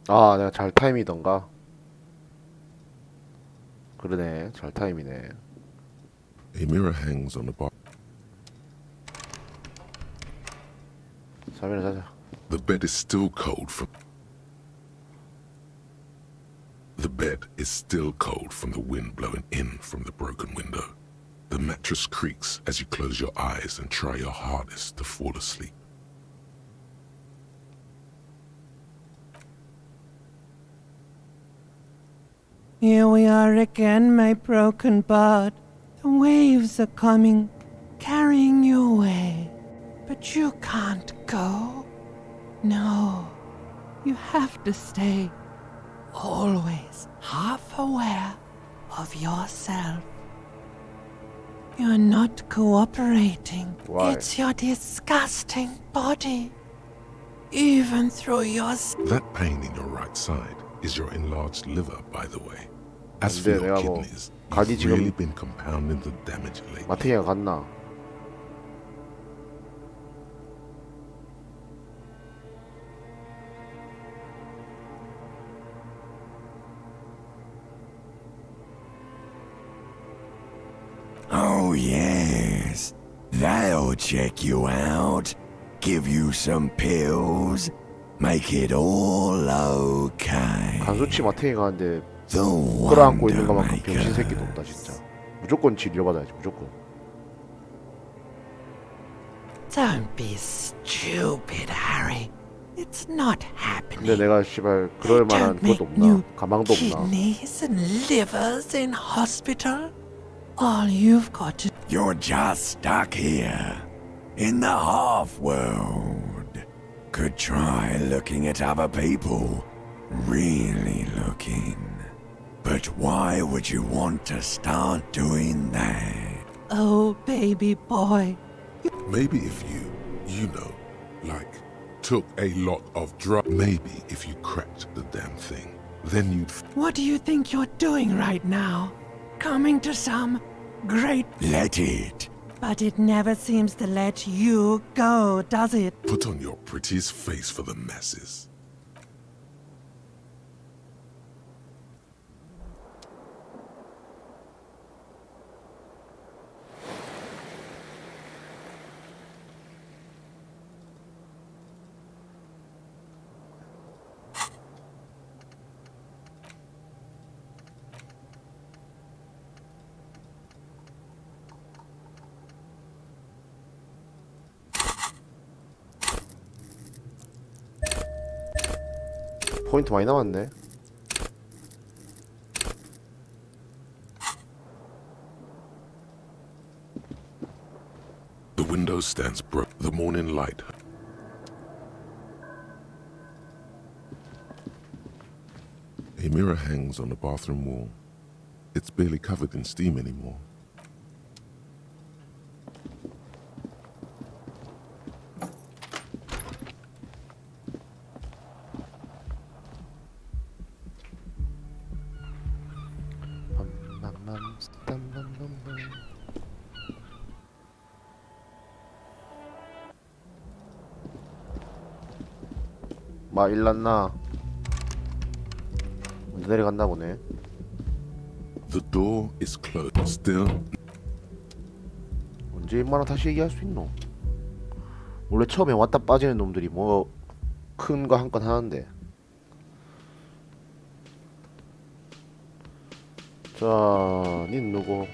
아, 내가 잘 타임이던가? 그러네, 잘 타임이네. A mirror hangs on the bar. 3일을 자자. The bed is still cold from the wind blowing in from the broken window. The mattress creaks as you close your eyes and try your hardest to fall asleep. Here we are again, my broken bird. The waves are coming, carrying you away. But you can't go. No, you have to stay. Always half aware of yourself. You're not cooperating. Why? It's your disgusting body. Even through your... That pain in your right side is your enlarged liver, by the way. As for 근데 your 내가 뭐 kidneys, 간이 you've really 지금 been compounding the damage lately. 마탱이가 갔나? Oh, yes. They'll check you out, give you some pills, make it all okay. 간수치 마탱이 가는데 The 끌어안고 있는 Wonder 것만큼 병신 새끼도 Maker. 없다 진짜. 무조건 치료받아야지 무조건. Don't be stupid, Harry. It's not happening. 근데 내가 씨발 그럴 They 만한 don't make 것도 없나? new 가망도 없나? kidneys and livers in hospital. All you've got to... You're just stuck here, in the half world. Could try looking at other people, really looking. But why would you want to start doing that? Oh, baby boy. Maybe if you know, like, took a lot of drugs. Maybe if you cracked the damn thing, then you'd What do you think you're doing right now? Coming to some great... let it. But it never seems to let you go, does it? put on your prettiest face for the masses. 포인트 많이 남았네. The window stands broke. The morning light. A mirror hangs on the bathroom wall. It's barely covered in steam anymore. 마 일났나? 언제 내려갔나 보네. The door is closed. Still, 언제 인마나 다시 얘기할 수 있노? 원래 처음에 왔다 빠지는 놈들이 뭐 큰 거 한 건 하는데. 자, 닌 누구?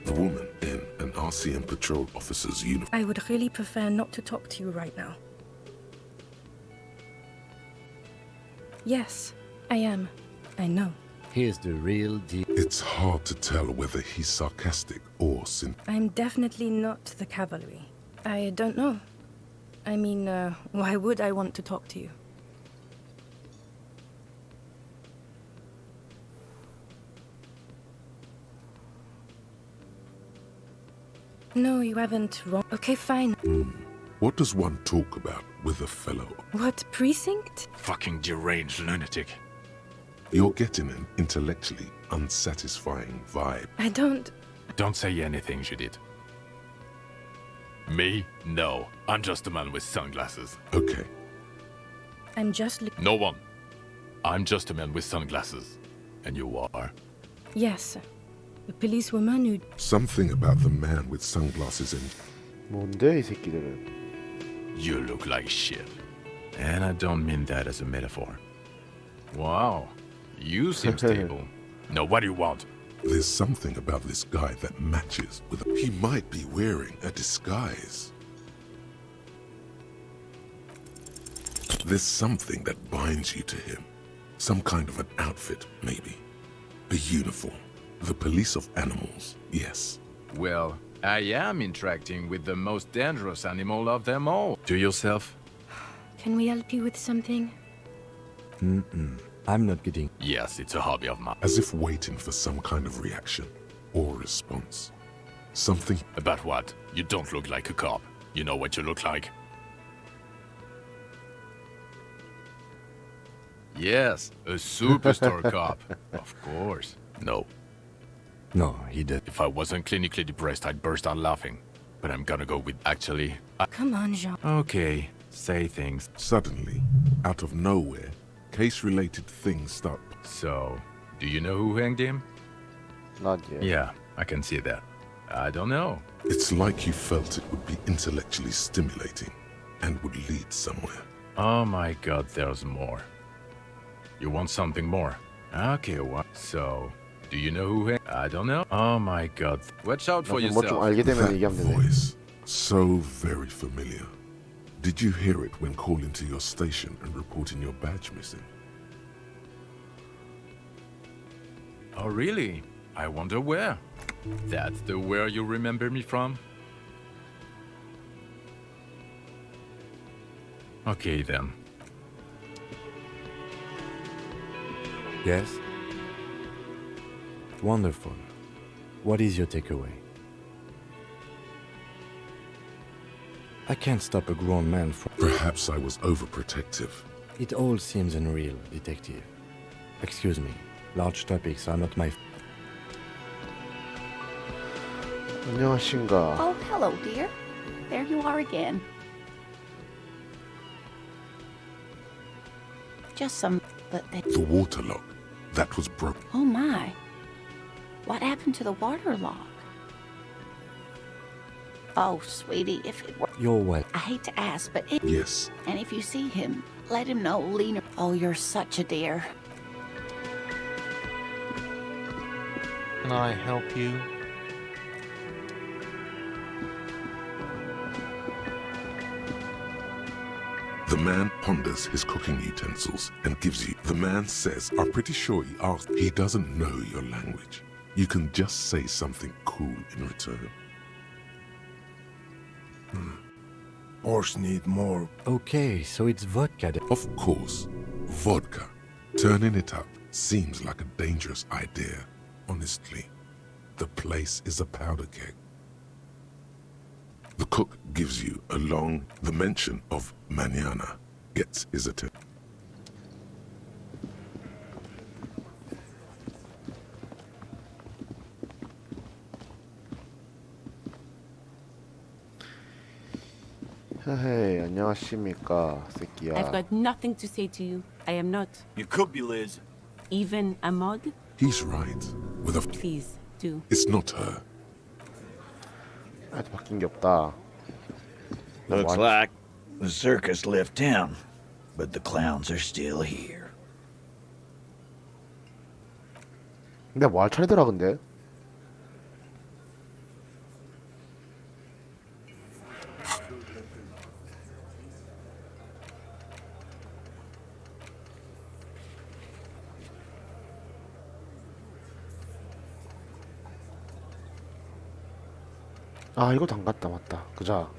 the woman in an RCM patrol officer's uniform. I would really prefer not to talk to you right now. Yes, I am. I know. Here's the real deal. It's hard to tell whether he's sarcastic or I'm definitely not the cavalry. I don't know. I mean, why would I want to talk to you? No, you haven't wrong. Okay, fine. What does one talk about with a fellow? What precinct? Fucking deranged lunatic. You're getting an intellectually unsatisfying vibe. I don't. Don't say anything, Judith. Me? No. I'm just a man with sunglasses. Okay, I'm just looking. No one. I'm just a man with sunglasses. And you are? Yes, the policewoman who. something about the man with sunglasses and 뭔데 이 새끼들은? You look like shit. And I don't mean that as a metaphor. Wow. You seem stable. No, what do you want? there's something about this guy that matches with. He might be wearing a disguise. There's something that binds you to him. Some kind of an outfit, maybe. A uniform. The police of animals, yes. Well, I am interacting with the most dangerous animal of them all. Do yourself? Can we help you with something? I'm not getting. Yes, it's a hobby of mine. As if waiting for some kind of reaction or response. Something. About what? You don't look like a cop. You know what you look like? Yes, a superstar cop. Of course. No. No, he did. If I wasn't clinically depressed, I'd burst out laughing. But I'm gonna go with actually. Come on, Jean. Okay, say things. Suddenly, out of nowhere, case-related things start. So, do you know who hanged him? Not yet. Yeah, I can see that. I don't know. It's like you felt it would be intellectually stimulating and would lead somewhere. Oh my god, there's more. You want something more? Okay, what? So, do you know who hanged? I don't know. Oh my god. Watch out for 뭐좀 yourself. 알게 되면 That 얘기하면 되네. voice, so very familiar. Did you hear it when calling to your station and reporting your badge missing? Oh really? I wonder where. That's the where you remember me from? Okay then. Yes? Wonderful. What is your takeaway? I can't stop a grown man from. Perhaps I was overprotective. It all seems unreal, detective. Excuse me. Large topics are not my. 안녕하신가. Oh, hello, dear. There you are again. Just some, but they. The water lock, that was broken. Oh my. What happened to the water lock? Oh, sweetie, if it were. You're well. I hate to ask, but it. Yes, And if you see him, let him know, Lena. Oh, you're such a dear. Can I help you? the man ponders his cooking utensils and gives you. The man says, I'm pretty sure he asked. He doesn't know your language. You can just say something cool in return. Horse need more. Okay, so it's vodka. Of course, vodka. Turning it up seems like a dangerous idea, honestly. The place is a powder keg. The cook gives you a long. The mention of mañana gets his attention. 헤헤, 안녕하십니까, I've 새끼야. got nothing to say to you. I am not You could be, Liz. even a mod. He's right. With a. Please do. It's not her. 아직 바뀐 게 없다. Looks What? like the circus left town, but the clowns are still here. 근데 뭐 할 차례더라, 근데? 아, 이거 안 갔다, 맞다. 그자.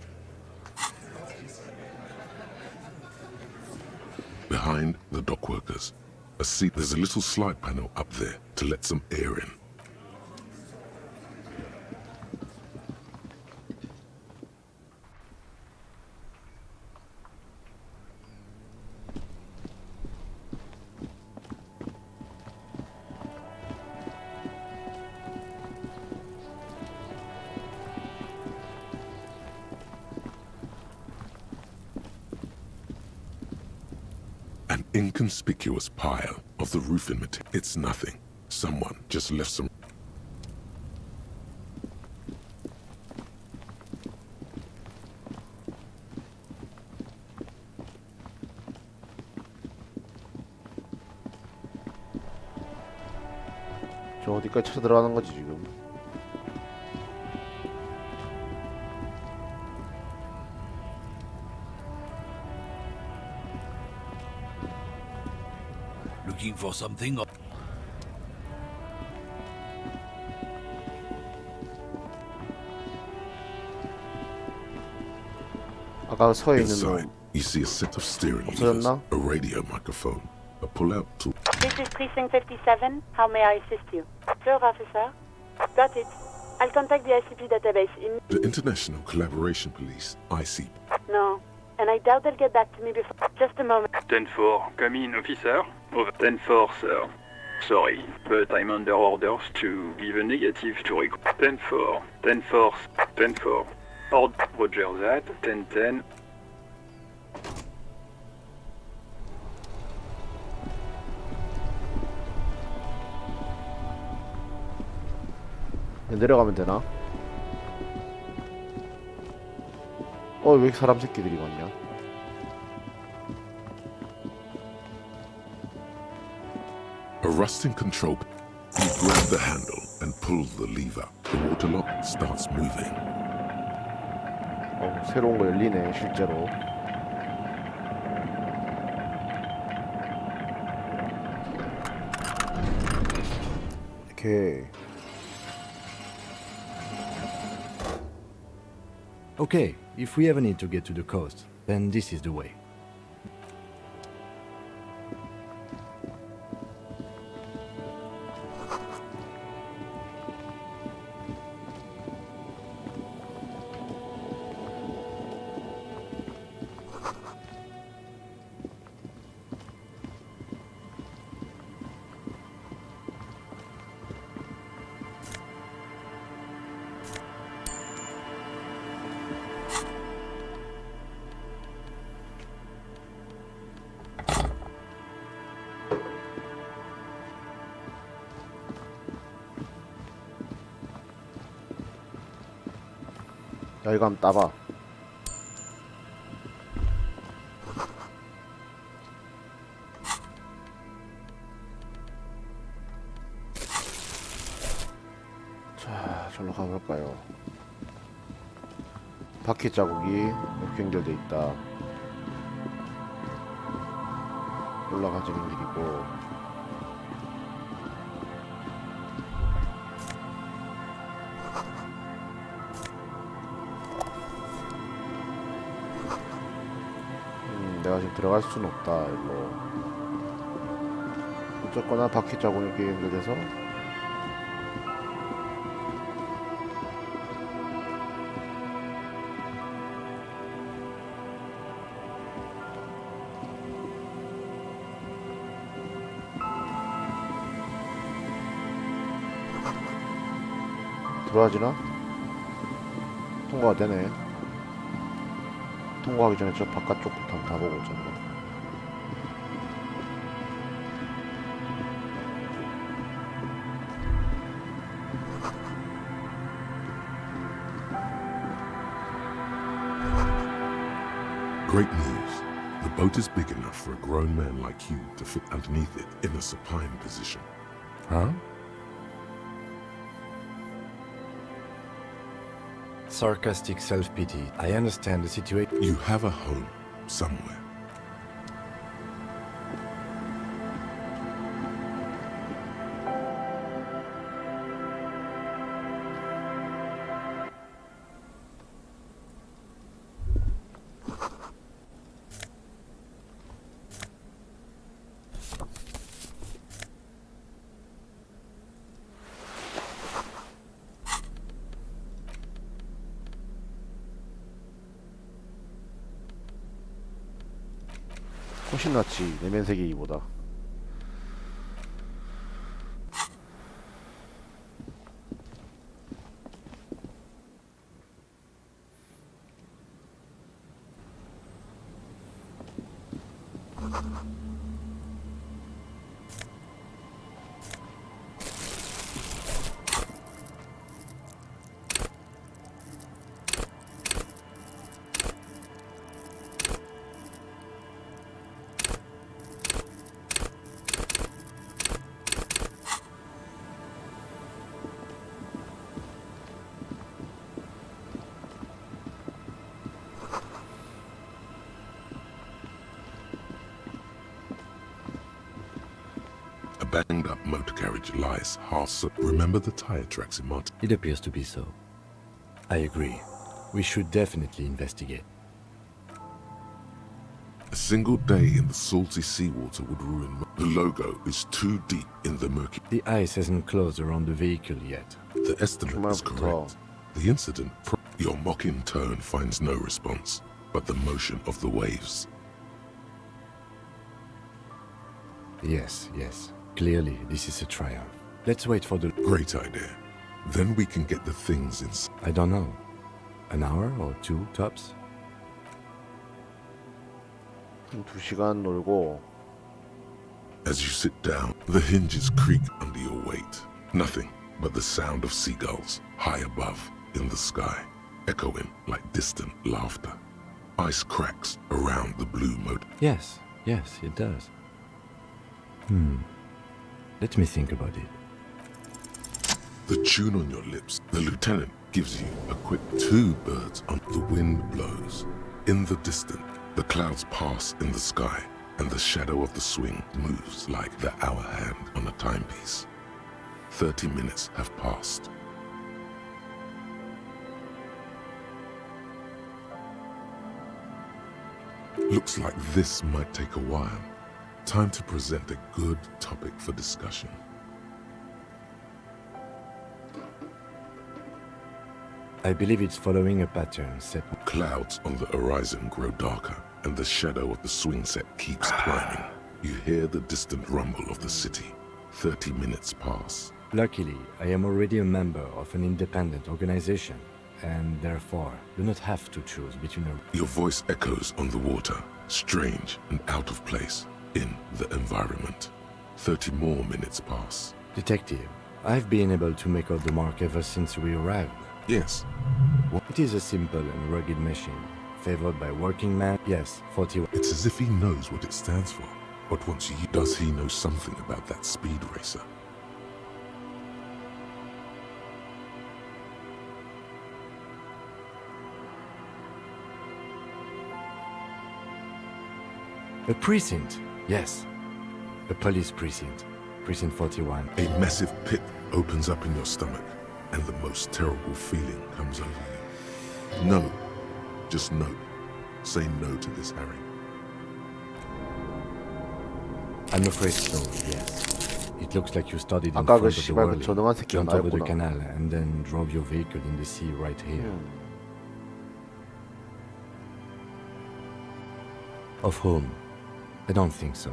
Behind the dock workers, a seat. There's a little slide panel up there to let some air in. An inconspicuous pile of the roofing material. It's nothing. Someone just left some. 저 어디까지 찾아 들어가는 거지 지금? Looking for something? 아까 서에 있는 Inside, 놈 you see a set of steering levers, 없어졌나? a radio microphone, a pull-out tool. This is Precinct 57. How may I assist you? Sure, officer. Got it. I'll contact the ICP database in... The International Collaboration Police, IC. No. And I doubt they'll get back to me before... Just a moment. 10-4, come in, officer. Over. 10-4, sir. Sorry, but I'm under orders to give a negative to recruit. 10-4, 10-4, 10-4. Roger that, 10-10. 내려가면 되나? 왜 이렇게 사람 새끼들이 많냐? A rusting control. You grab the handle and pull the lever. The water lock starts moving. 새로운 거 열리네 실제로. 이렇게. Okay, if we ever need to get to the coast, then this is the way. 야 이거 한번 따봐. 자, 절로 가볼까요? 바퀴 자국이 이렇게 연결돼 있다. 올라가지는 길이고. 내가 지금 들어갈 수는 없다 일로. 어쨌거나 바퀴 자국 이렇게 연결돼서 들어와지나? 통과가 되네. 통과하기 전에 저 바깥쪽부터 한번 다 보고 오자. Great news. The boat is big enough for a grown man like you to fit underneath it in a supine position. Huh? Sarcastic self-pity. I understand the situation. You have a home somewhere. 훨씬 낫지 내면 세계이보다. banged up motor carriage lies half so. Remember the tire tracks in Martin? It appears to be so. I agree. We should definitely investigate. A single day in the salty seawater would ruin. The logo is too deep in the murky. The ice hasn't closed around the vehicle yet. The estimate is correct. The incident. Your mocking tone finds no response, but the motion of the waves. Yes, yes. Clearly, this is a triumph. Let's wait for the... Great idea. Then we can get the things in. I don't know. An hour or two, tops? 2시간 놀고. As you sit down, the hinges creak under your weight. Nothing but the sound of seagulls high above in the sky, echoing like distant laughter. Ice cracks around the blue moat. Yes, yes, it does. Let me think about it. The tune on your lips, the lieutenant gives you a quick. Two birds on the wind blows. In the distance, the clouds pass in the sky, and the shadow of the swing moves like the hour hand on a timepiece. 30 minutes have passed. Looks like this might take a while. Time to present a good topic for discussion. I believe it's following a pattern set. Clouds on the horizon grow darker, and the shadow of the swing set keeps climbing. You hear the distant rumble of the city. 30 minutes pass. Luckily, I am already a member of an independent organization, and therefore do not have to choose between a... Your voice echoes on the water, strange and out of place in the environment. 30 more minutes pass. Detective, I've been able to make out the mark ever since we arrived. Yes. It is a simple and rugged machine, favored by working men. Yes, 41. It's as if he knows what it stands for. But once does he know something about that speed racer? A precinct, yes. A police precinct. Precinct 41. A massive pit opens up in your stomach, and the most terrible feeling comes over you. No. Just no. Say no to this, Harry. I'm afraid so, yes. It looks like you started in 아까 front 그 of the 씨발 그 whirling, 전능한 새끼가 jumped over the 나였구나. canal, and then drove your vehicle in the sea right here. Of whom? I don't think so.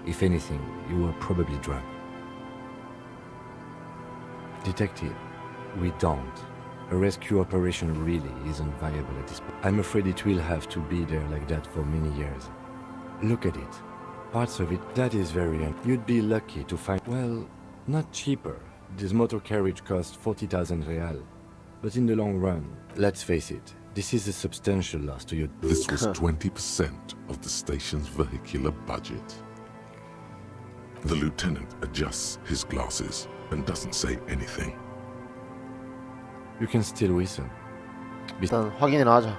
If anything, you were probably drunk. Detective, we don't. A rescue operation really isn't viable at this point. I'm afraid it will have to be there like that for many years. Look at it. Parts of it, that is very... You'd be lucky to find... Well, not cheaper. This motor carriage cost 40,000 real. But in the long run, let's face it, this is a substantial loss to you. This was 20% of the station's vehicular budget. The lieutenant adjusts his glasses and doesn't say anything. You can still whistle. 일단 확인이나 하자.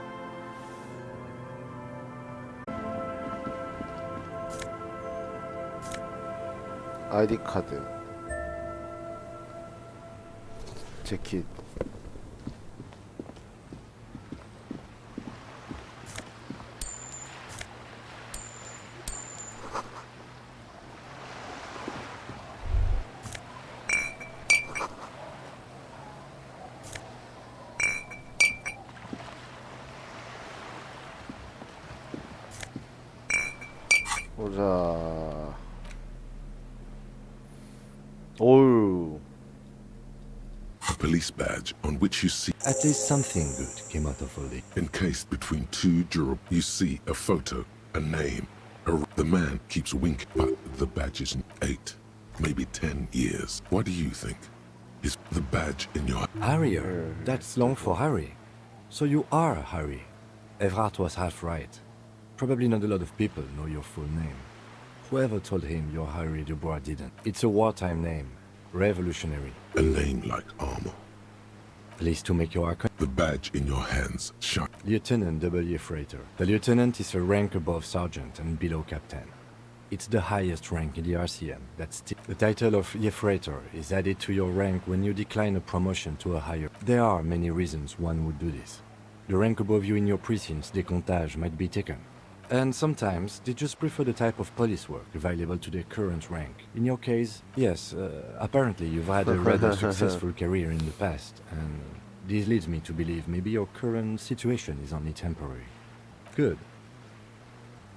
아이디 카드, 재킷. 보자. 어우. A police badge on which you see At least something good came out of all this. encased between two durable. You see a photo, a name. The man keeps winking, but the badge is 8, maybe 10 years. What do you think? Is the badge in your... Harrier. That's long for Harry. So you are Harry. Evrard was half right. Probably not a lot of people know your full name. Whoever told him you're Harry Dubois didn't. It's a wartime name. Revolutionary. A name like armor. Pleased to make your account. The badge in your hands shine. Lieutenant W. Freighter. The lieutenant is a rank above sergeant and below captain. It's the highest rank in the RCM. The title of Yefreitor is added to your rank when you decline a promotion to a higher. There are many reasons one would do this. The rank above you in your precinct's décomptage might be taken. And sometimes they just prefer the type of police work available to their current rank. In your case, yes, apparently you've had a rather successful career in the past, and this leads me to believe maybe your current situation is only temporary. Good.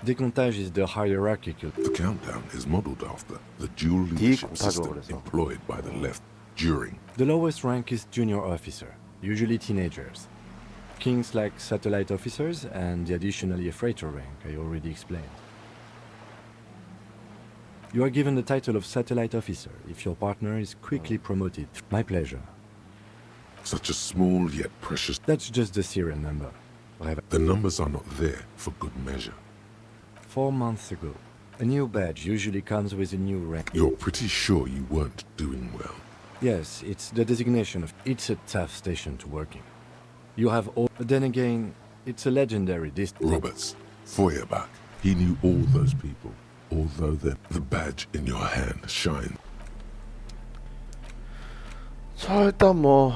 Décomptage is the hierarchical. The countdown is modeled after the dual leadership system employed by the left during. The lowest rank is junior officer, usually teenagers. Kings like satellite officers and the additional Yefreitor rank I already explained. You are given the title of satellite officer if your partner is quickly promoted. My pleasure. Such a small yet precious. That's just the serial number. The numbers are not there for good measure. 4 months ago, a new badge usually comes with a new rank. You're pretty sure you weren't doing well? Yes, it's the designation of. It's a tough station to work in. You have all. Then again, it's a legendary district. Roberts, Feuerbach, he knew all those people, although the badge in your hand shines. 자, 일단 뭐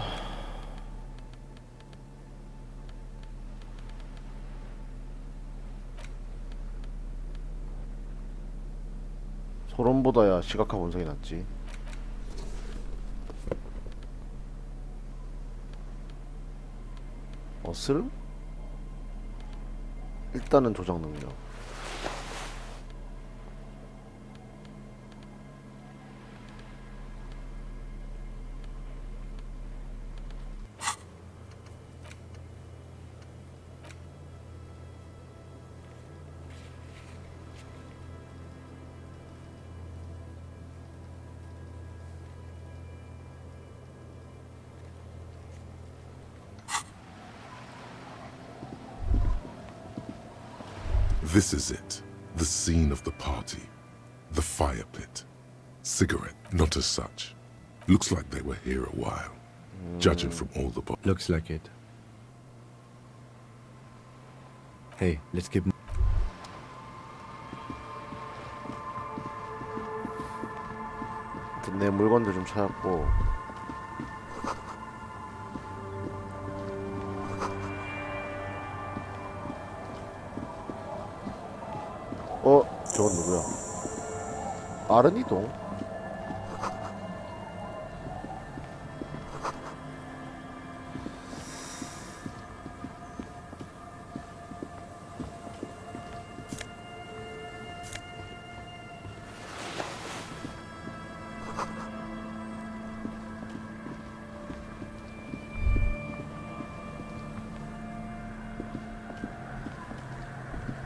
소론보다야 시각화 분석이 낫지. 어슬? 일단은 조작 능력. This is it, the scene of the party, the fire pit. Cigarette, not as such. Looks like they were here a while, judging from all the. Looks like it. Hey, let's keep. 내 물건들 좀 찾았고. 저건 누구야? 아르니도?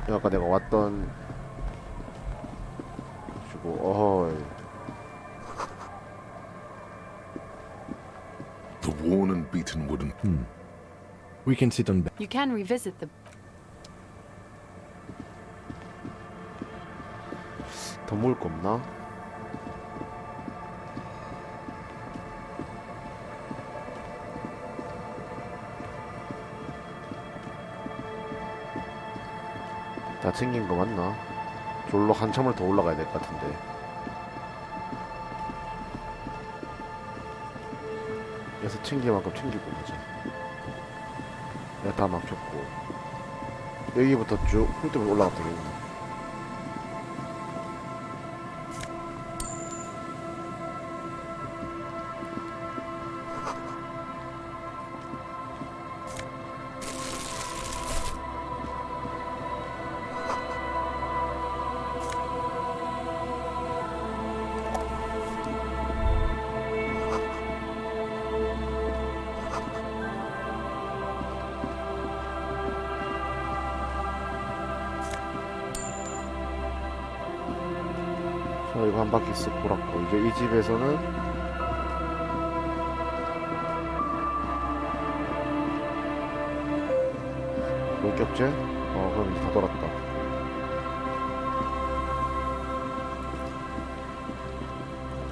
아까 내가 왔던 어허이. The worn and beaten wooden. We can sit on. You can revisit the. 더 먹을 거 없나? 다 챙긴 거 맞나? 졸로 한참을 더 올라가야 될 것 같은데. 그래서 챙길 만큼 챙기고 가자. 내가 다 막혔고 여기부터 쭉 훑으면 올라가면 되겠네. 자, 이거 한 바퀴 쓱 돌았고 이제 이 집에서는 물격제? 그럼 이제 다 돌았다.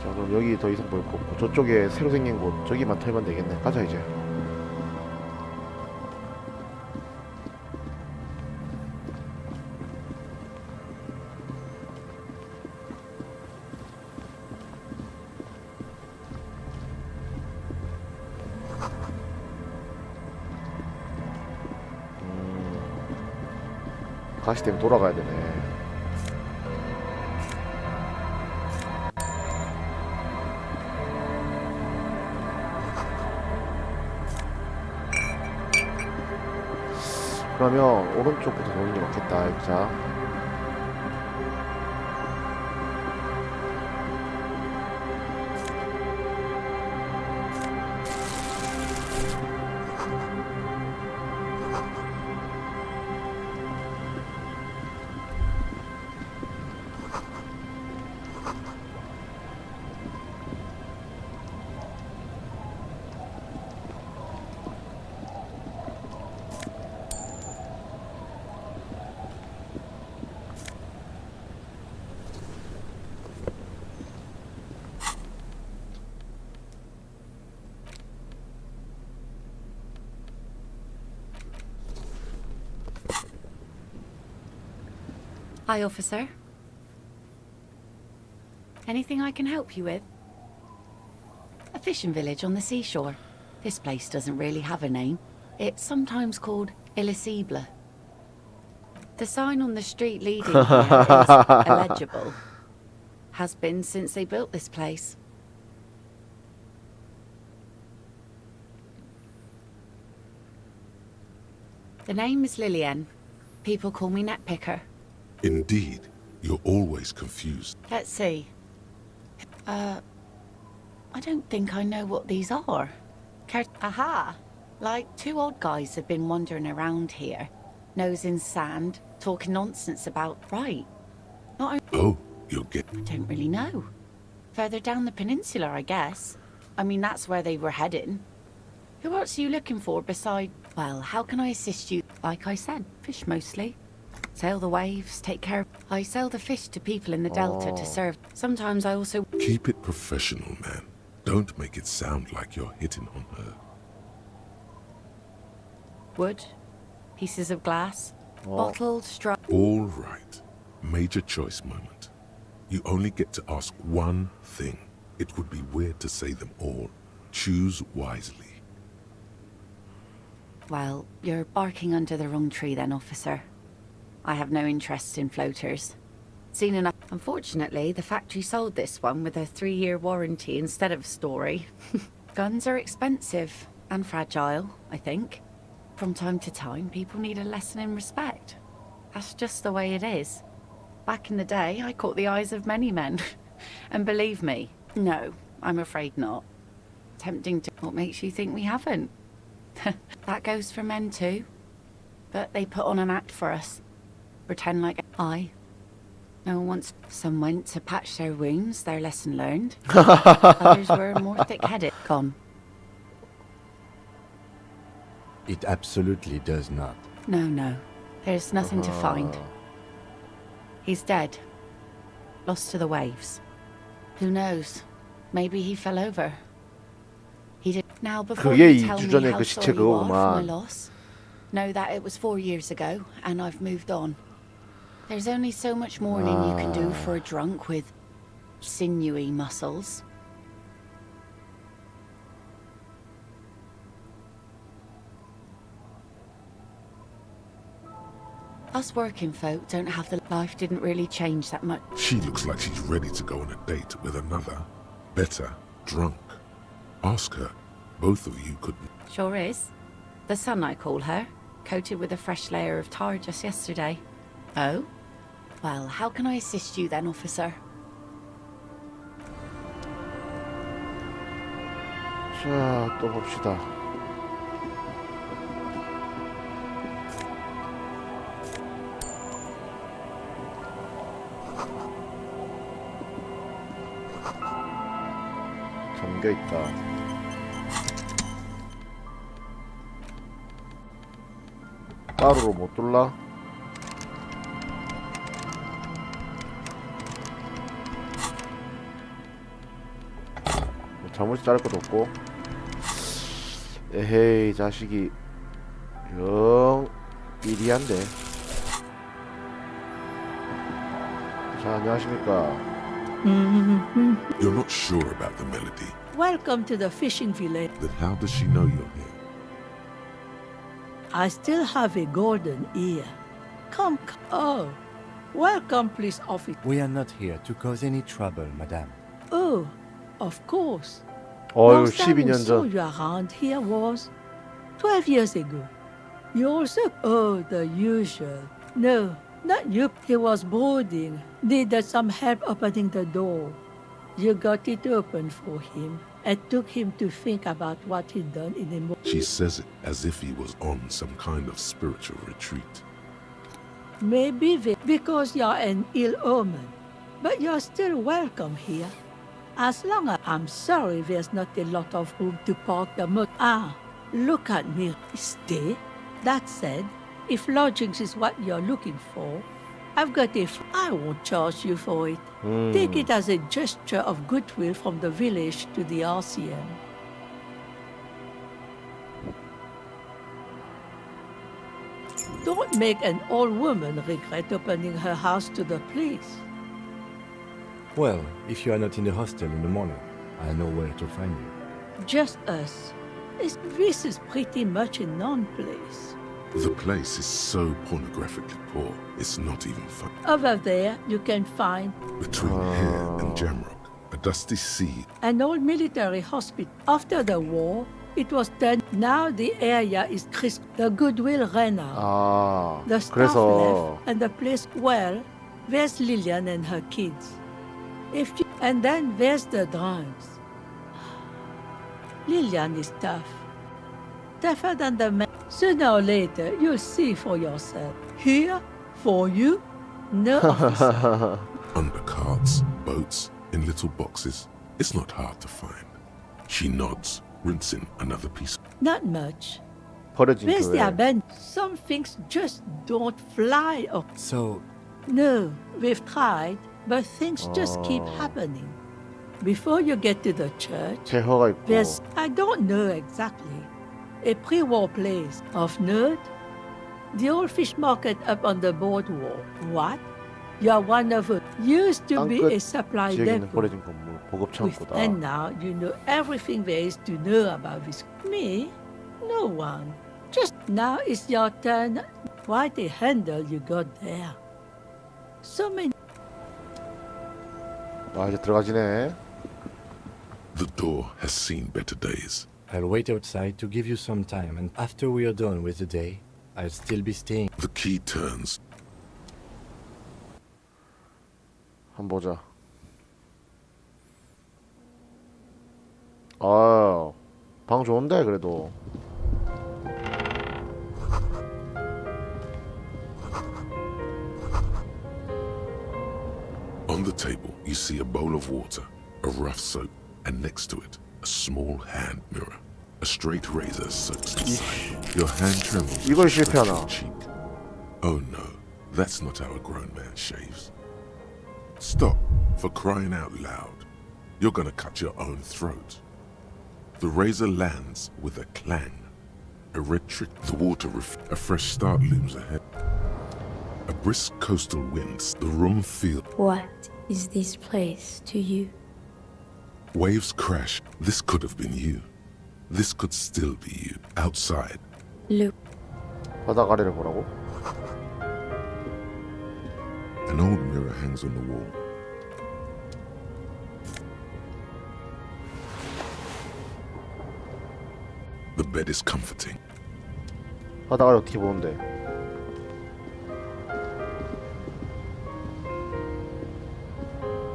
자, 그럼 여기 더 이상 볼 거 없고 저쪽에 새로 생긴 곳 저기만 털면 되겠네. 가자 이제. 가시 때문에 돌아가야 되네. 그러면 오른쪽부터 도는 게 맞겠다. 자, Hi, officer. Anything I can help you with? A fishing village on the seashore. This place doesn't really have a name. It's sometimes called Elliseable. The sign on the street leading here is illegible. Has been since they built this place. The name is Lillian. People call me Netpicker. Indeed, you're always confused. Let's see. I don't think I know what these are. Aha! Like two old guys have been wandering around here, nose in sand, talking nonsense about right. Not Oh, you'll get... I don't really know. Further down the peninsula, I guess. I mean, that's where they were heading. Who else are you looking for beside... Well, how can I assist you? Like I said, fish mostly. Sail the waves, take care. I sell the fish to people in the delta to serve. Sometimes I also... Keep it professional, man. Don't make it sound like you're hitting on her. Wood, pieces of glass, bottled straw... All right. Major choice moment. You only get to ask one thing. It would be weird to say them all. Choose wisely. Well, you're barking under the wrong tree then, officer. I have no interest in floaters. Seen enough. Unfortunately, the factory sold this one with a 3-year warranty instead of story. Guns are expensive and fragile, I think. From time to time, people need a lesson in respect. That's just the way it is. Back in the day, I caught the eyes of many men. And believe me, no, I'm afraid not. Tempting to... What makes you think we haven't? That goes for men too. But they put on an act for us. Pretend like no one wants. Some went to patch their wounds, their lesson learned. Others were more thick-headed. Gone. It absolutely does not. No. There's nothing to find. He's dead. Lost to the waves. Who knows? Maybe he fell over. He did. Now, before you tell me how sorry you are for my loss, know that it was 4 years ago, and I've moved on. There's only so much mourning you can do for a drunk with sinewy muscles. Us working folk don't have the... Life didn't really change that much. She looks like she's ready to go on a date with another, better, drunk. Ask her. Both of you could... Sure is. The sun, I call her. Coated with a fresh layer of tar just yesterday. Oh? Well, how can I assist you then, officer? 자, 또 봅시다. 잠겨있다. 따로로 못 뚫라? 자물쇠 자를 것도 없고. 에헤이 자식이 영 미리한데. 자, 안녕하십니까. You're not sure about the melody. Welcome to the fishing village. Then how does she know you're here? I still have a golden ear. Come. Oh, welcome, police officer. We are not here to cause any trouble, madame. Oh, of course. 어휴, Last time we 12년 saw 전. you around here was 12 years ago. You also, oh, the usual. No, not you. He was boarding, needed some help opening the door. You got it open for him. It took him to think about what he'd done in a moment. She says it as if he was on some kind of spiritual retreat. Maybe because you're an ill omen, but you're still welcome here. As long as I'm sorry there's not a lot of room to park the motor. Ah, look at me. Stay. That said, if lodgings is what you're looking for, I've got I won't charge you for it. Take it as a gesture of goodwill from the village to the RCM. Don't make an old woman regret opening her house to the police. Well, if you are not in the hostel in the morning, I know where to find you. Just us. This is pretty much a non-place. The place is so pornographically poor, it's not even fun. Over there, you can find Between here and Jamrock, a dusty sea. an old military hospital. After the war, it was turned. Now the area is the Goodwill ran out. 아, The staff 그래서 left, and the place. Well, there's Lillian and her kids. And then there's the drunks. Lillian is tough, tougher than the man. Sooner or later, you'll see for yourself. Here, for you, no officer. Under carts, boats, in little boxes. It's not hard to find. She nods, rinsing another piece. Not much. 버려진 Where's the 교회. abandoned? Some things just don't fly up. So, No, we've tried, but things just keep happening. Before you get to the church, 폐허가 있고. there's, I don't know exactly, a pre-war place. Of note, the old fish market up on the boardwalk. What? You're one of it. Used to be a 땅끝 supply 지역에 있는 depot. 버려진 건물, 보급 창고다. And now you know everything there is to know about this. Me? No one. Just now it's your turn. Quite a handle you got there. So many. 와, 이제 들어가지네. The door has seen better days. I'll wait outside to give you some time, and after we are done with the day, I'll still be staying. The key turns. 한번 보자. 아, 방 좋은데 그래도. On the table, you see a bowl of water, a rough soap, and next to it, a small hand mirror. A straight razor soaks inside. Your hand trembles. 이걸 as you touch 실패하나? your cheek. Oh no, that's not how a grown man shaves. Stop, for crying out loud. You're gonna cut your own throat. The razor lands with a clang. A red trick, the water, a fresh start looms ahead. A brisk coastal wind, the room feels. What is this place to you? Waves crash. This could have been you. This could still be you. Outside. Look. 바닥 아래를 보라고? An old mirror hangs on the wall. The bed is comforting. 바닥 아래 어떻게 보는데?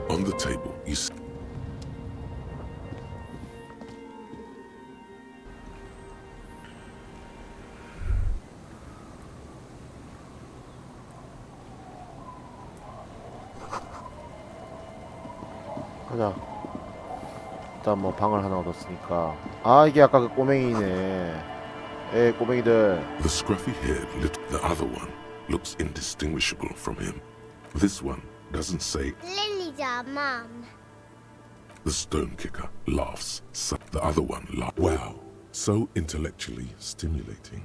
On the table, you see. 가자. 일단 뭐 방을 하나 얻었으니까. 아, 이게 아까 그 꼬맹이네. 에, 꼬맹이들. The scruffy-haired little, the other one looks indistinguishable from him. This one doesn't say. Lily's our mum. The stone kicker laughs. The other one laughs. Wow, so intellectually stimulating.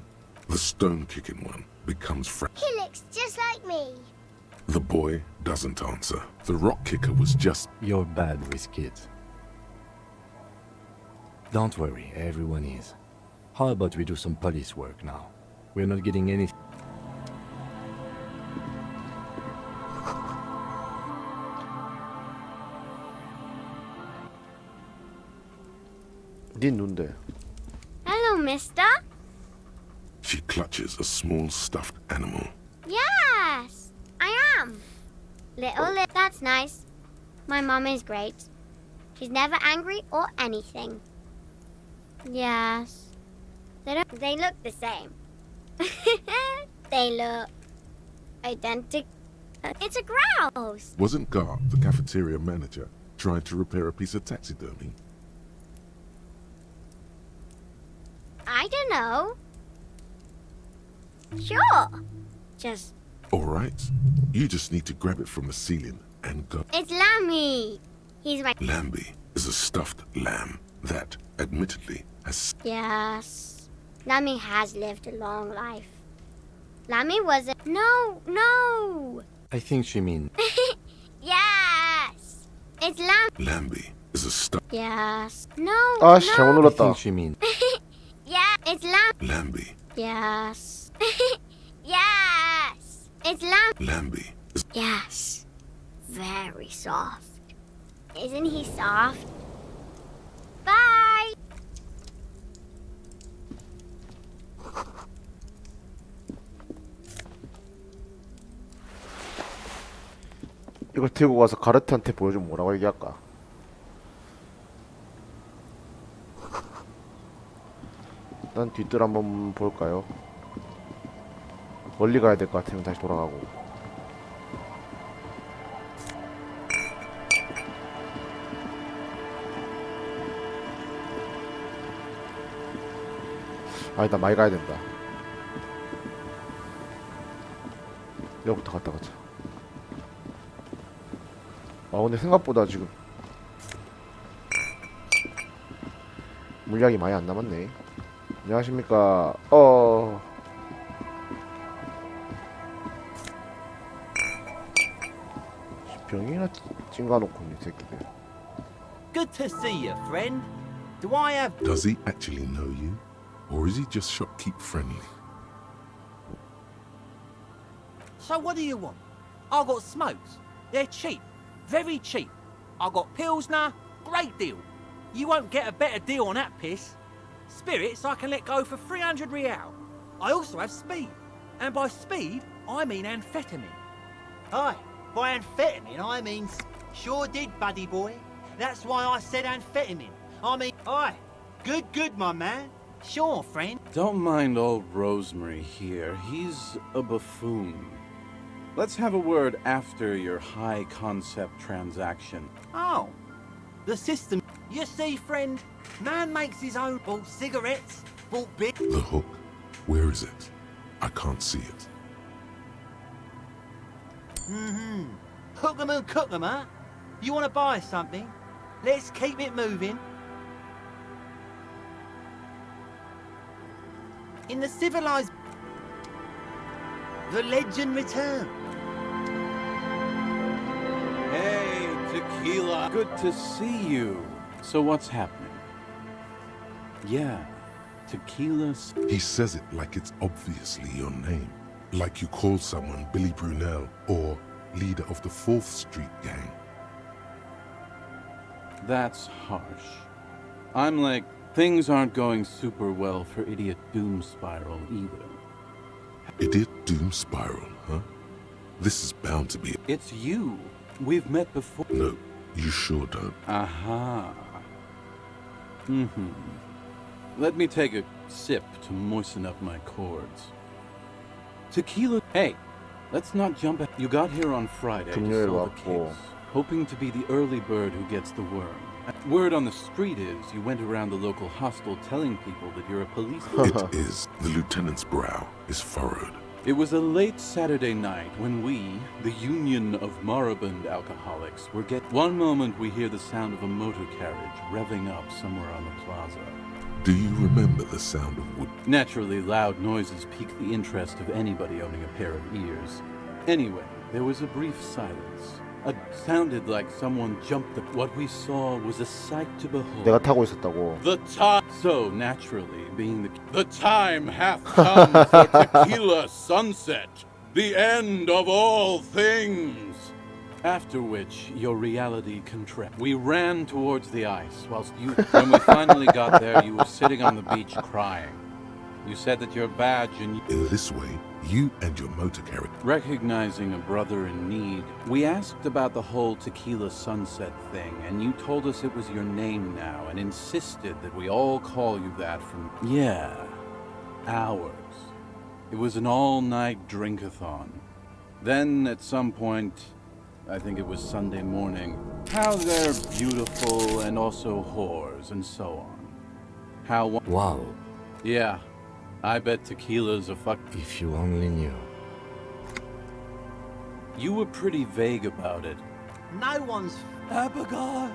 The stone kicking one becomes He looks just like me. The boy doesn't answer. The rock kicker was just. You're bad with kids. Don't worry, everyone is. How about we do some police work now? We're not getting any. 네 눈데. Hello, mister. She clutches a small stuffed animal. Yes, I am. That's nice. My mom is great. She's never angry or anything. Yes. They look the same. They look identical. It's a grouse. Wasn't Gar, the cafeteria manager, trying to repair a piece of taxidermy? I don't know. Sure. Just, All right. You just need to grab it from the ceiling and go. it's Lammy. He's my... Lambie is a stuffed lamb that, admittedly, has... Yes. Lammy has lived a long life. Lammy wasn't... No. I think she means... Yes. It's Lambie is a stuffed... Yes. No. 아, 씨, 잘못 I 눌렀다. think she means... Yeah, it's Lambie. Yes. Yes. It's Lambie is... Yes. Very soft. Isn't he soft? Bye. 이걸 들고 가서 가르트한테 보여주면 뭐라고 얘기할까? 일단 뒷뜰 한번 볼까요? 멀리 가야 될 것 같으면 다시 돌아가고. 아, 일단 많이 가야 된다. 여기부터 갔다 가자. 아, 근데 생각보다 지금 물약이 많이 안 남았네. 안녕하십니까. 병이나 찡가놓고 이 새끼들. Good to see you, friend. Do I have... Does he actually know you? Or is he just shopkeep friendly? So what do you want? I got smokes. They're cheap. Very cheap. I got Pilsner. Great deal. You won't get a better deal on that piss. Spirits I can let go for 300 real. I also have speed. And by speed, I mean amphetamine. Aye, by amphetamine I mean... Sure did, buddy boy. That's why I said amphetamine. I mean... Aye, good, my man. Sure, friend. Don't mind old Rosemary here. He's a buffoon. Let's have a word after your high-concept transaction. Oh, the system. You see, friend, man makes his own. Bought cigarettes, bought beer. The hook. Where is it? I can't see it. Hook 'em and cook 'em, huh? You want to buy something? Let's keep it moving. In the civilized... The legend returns. Hey, Tequila. Good to see you. So what's happening? Yeah, Tequila... He says it like it's obviously your name. Like you call someone Billy Brunel or leader of the 4th Street gang. That's harsh. I'm like, things aren't going super well for Idiot Doom Spiral either. Idiot Doom Spiral, huh? This is bound to be... It's you. We've met before. No, you sure don't. Aha. Let me take a sip to moisten up my cords. Tequila... Hey, let's not jump at... You got here on Friday to 금요일 solve the 왔고. case, hoping to be the early bird who gets the worm. Word on the street is you went around the local hostel telling people that you're a policeman. It is. The lieutenant's brow is furrowed. It was a late Saturday night when we, the Union of Moribund Alcoholics, were One moment we hear the sound of a motor carriage revving up somewhere on the plaza. Do you remember the sound of wood? Naturally, loud noises pique the interest of anybody owning a pair of ears. Anyway, there was a brief silence. It sounded like someone jumped up. What we saw was a sight to behold. 내가 타고 있었다고. The time. So naturally, being the time hath come for Tequila Sunset, the end of all things. After which, your reality contracted. We ran towards the ice, whilst you, when we finally got there, you were sitting on the beach crying. You said that your badge and... In this way, you and your motor carrier... Recognizing a brother in need, we asked about the whole Tequila Sunset thing, and you told us it was your name now, and insisted that we all call you that from... Yeah, ours. It was an all-night drink-a-thon. Then, at some point, I think it was Sunday morning, how they're beautiful and also whores and so on. How... Wow. Yeah, I bet tequila's a fuck... If you only knew. You were pretty vague about it. No one's Abigail.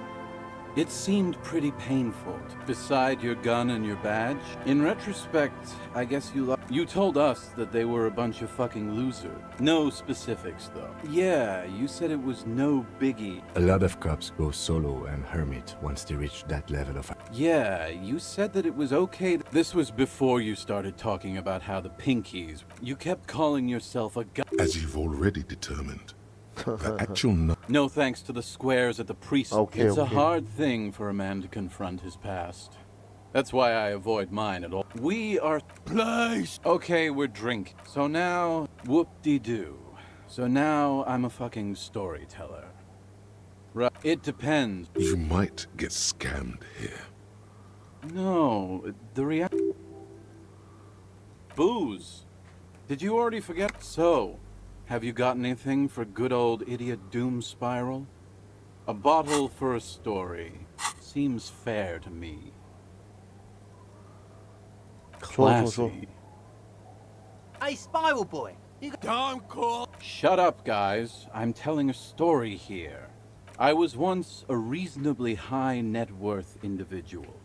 It seemed pretty painful. Beside your gun and your badge, in retrospect, I guess you told us that they were a bunch of fucking losers. No specifics, though. Yeah, you said it was no biggie. A lot of cops go solo and hermit once they reach that level of... Yeah, you said that it was okay. This was before you started talking about how the Pinkies... You kept calling yourself a guy. As you've already determined, the actual... No thanks to the squares at the priest. It's a hard thing for a man to confront his past. That's why I avoid mine at all. We are... Place! Okay, we're drinking. So now... Whoop-de-doo. So now I'm a fucking storyteller. Right. It depends. You might get scammed here. No, the Booze. Did you already forget? So, have you got anything for good old idiot Doom Spiral? A bottle for a story. Seems fair to me. Classy. Hey, Spiral Boy. Don't call. Shut up, guys. I'm telling a story here. I was once a reasonably high net worth individual.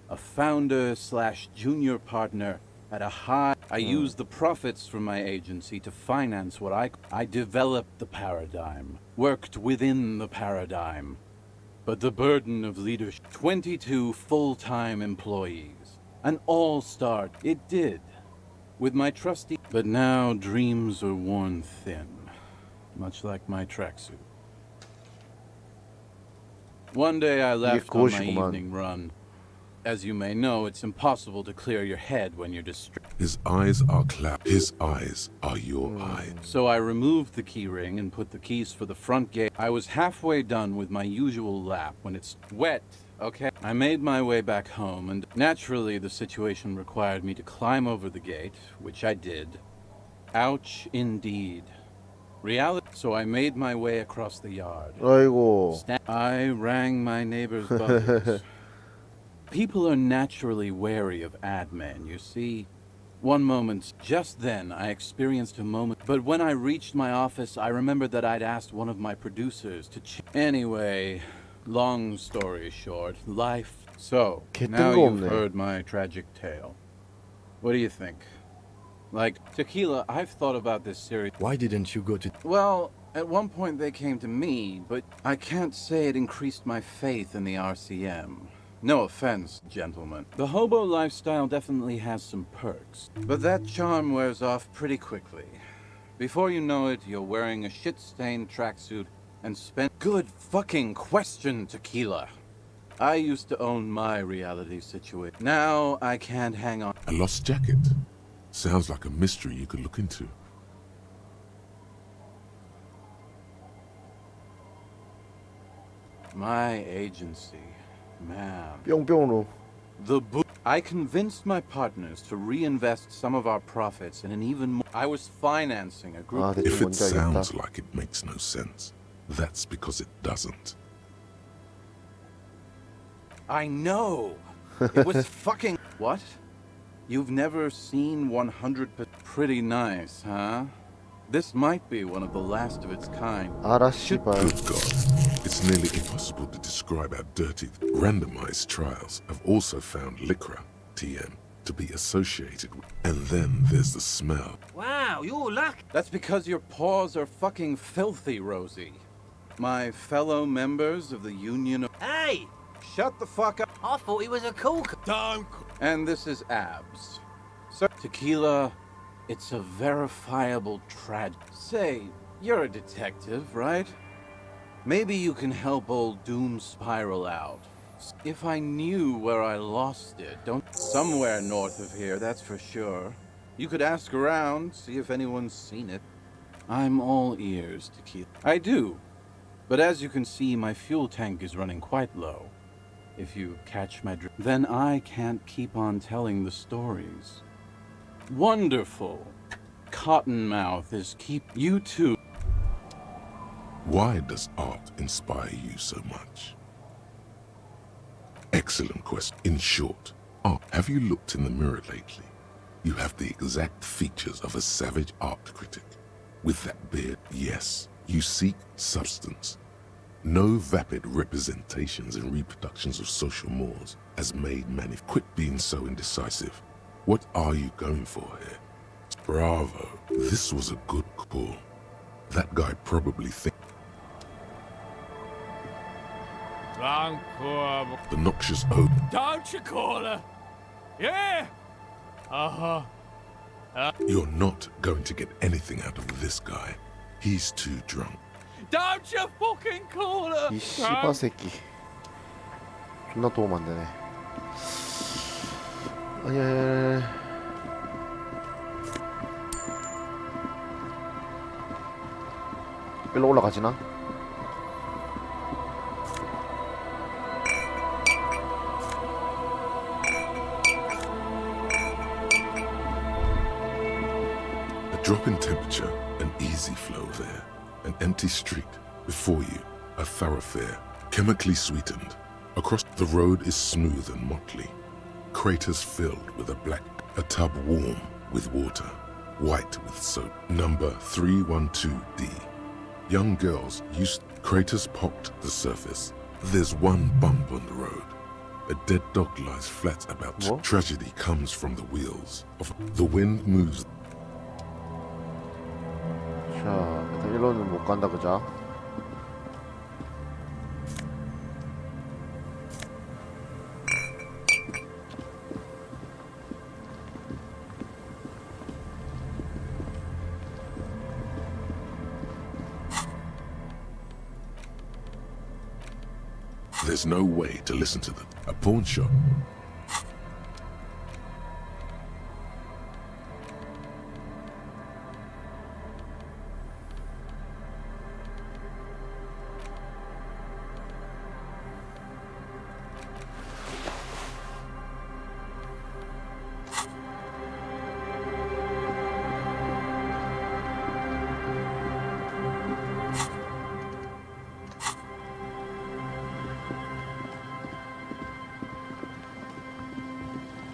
A founder / junior partner at a high... I used the profits from my agency to finance what I developed the paradigm, worked within the paradigm. But the burden of leadership... 22 full-time employees. An all-star. It did. With my trusty... But now dreams are worn thin. Much like my tracksuit. One day I left on my evening run. As you may know, it's impossible to clear your head when you're distracted. His eyes are His eyes are your eyes. So I removed the key ring and put the keys for the front gate. I was halfway done with my usual lap when it's wet, okay? I made my way back home, and naturally the situation required me to climb over the gate, which I did. Ouch, indeed. Reality. So I made my way across the yard. I rang my neighbor's buzzers. People are naturally wary of ad men, you see. One moment, just then, I experienced a moment. But when I reached my office, I remembered that I'd asked one of my producers to Anyway, long story short, life. So, now you've heard my tragic tale. What do you think? Like, Tequila, I've thought about this series. Why didn't you go to... Well, at one point they came to me, but I can't say it increased my faith in the RCM. No offense, gentlemen. The hobo lifestyle definitely has some perks, but that charm wears off pretty quickly. Before you know it, you're wearing a shit-stained tracksuit and spend... Good fucking question, Tequila. I used to own my reality situation. Now I can't hang on. A lost jacket. Sounds like a mystery you could look into. My agency. Man. 뿅뿅으로. I convinced my partners to reinvest some of our profits in an even more... I was financing a group... If it sounds like it makes no sense, that's because it doesn't. I know! It was fucking... What? You've never seen 100%... Pretty nice, huh? This might be one of the last of its kind. Good God. It's nearly impossible to describe how dirty... Randomized trials have also found Lycra, TM, to be associated with... And then there's the smell. Wow, you're lucky. That's because your paws are fucking filthy, Rosie. My fellow members of the Union of... Hey! Shut the fuck up. I thought he was a cool... Don't... And this is Abs. So, Tequila, it's a verifiable tragedy. Say, you're a detective, right? Maybe you can help old Doom spiral out. If I knew where I lost it, somewhere north of here, that's for sure. You could ask around, see if anyone's seen it. I'm all ears to keep. I do. But as you can see, my fuel tank is running quite low. If you catch my drift, then I can't keep on telling the stories. Wonderful. Cottonmouth is keep you too. Why does art inspire you so much? Excellent question. In short, have you looked in the mirror lately? You have the exact features of a savage art critic. With that beard, yes, you seek substance. No vapid representations and reproductions of social mores as made Quit being so indecisive. What are you going for here? Bravo. This was a good call. That guy probably thinks the noxious odor. Don't you call her? Yeah! Uh-huh. You're not going to get anything out of this guy. He's too drunk. Don't you fucking call her! 이 씨발 새끼. 존나 도움 안 되네. 아니. 일로 올라가지나? A drop in temperature, an easy flow there. An empty street. Before you, a thoroughfare, chemically sweetened. Across the road is smooth and motley. Craters filled with a tub warm with water, white with soap. Number 312D. Young girls used craters pocked the surface. There's one bump on the road. A dead dog lies flat about. What? Tragedy comes from the wheels. The wind moves. 자, 일단 일로는 못 간다 그자. There's no way to listen to them. A pawn shop.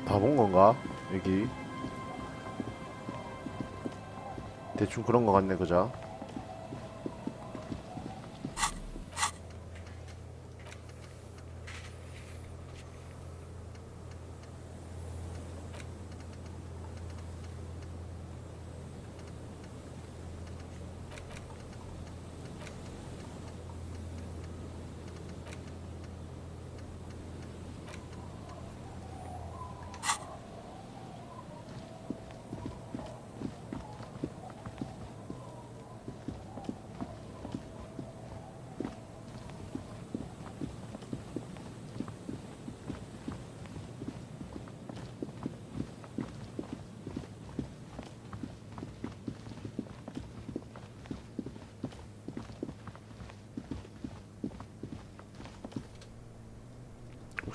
다 본 건가? 여기 대충 그런 거 같네 그자.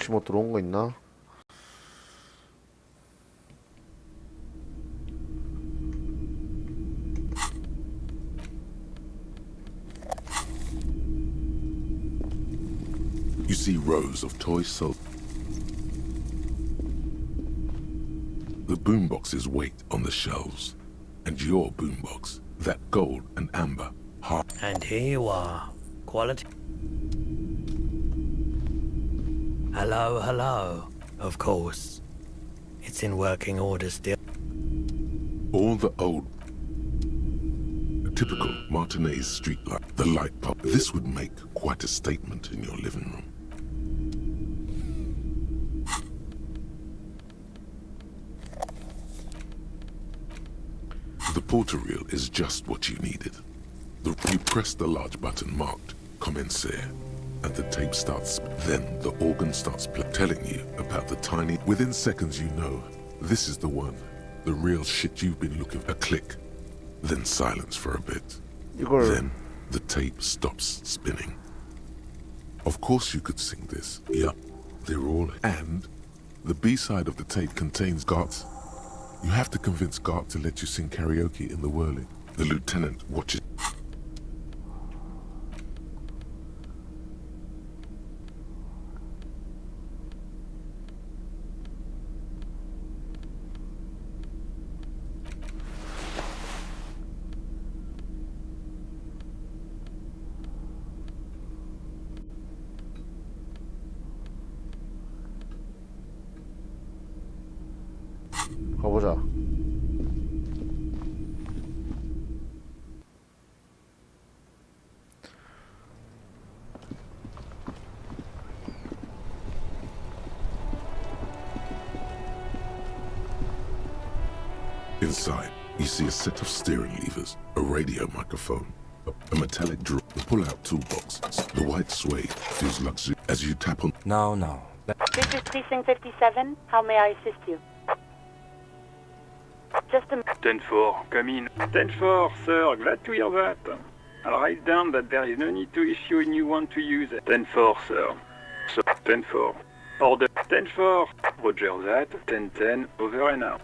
혹시 뭐 들어온 거 있나? You see rows of toys sold. The boomboxes wait on the shelves. And your boombox, that gold and amber, And here you are. Quality. Hello, hello. Of course. It's in working order still. all the old typical Martinez street light, the light pop. This would make quite a statement in your living room. The portal reel is just what you needed. You press the large button marked commencer, and the tape starts. Then the organ starts telling you about the tiny. Within seconds, you know this is the one, the real shit you've been looking for. A click, then silence for a bit. Then the tape stops spinning. Of course, you could sing this. Yup, they're all. And the B-side of the tape contains Gart. You have to convince Gart to let you sing karaoke in the whirling. The lieutenant watches. 가보자. Inside, you see a set of steering levers, a radio microphone, a metallic drill, a pull-out toolbox. The white suede feels luxury as you tap on. No. This is Precinct 57. How may I assist you? Just a 10-4, come in. 10-4, sir, glad to hear that. I'll write down that there is no need to issue a new one to use it. 10-4, sir. So, 10-4. Order 10-4. Roger that. 10-10, over and out.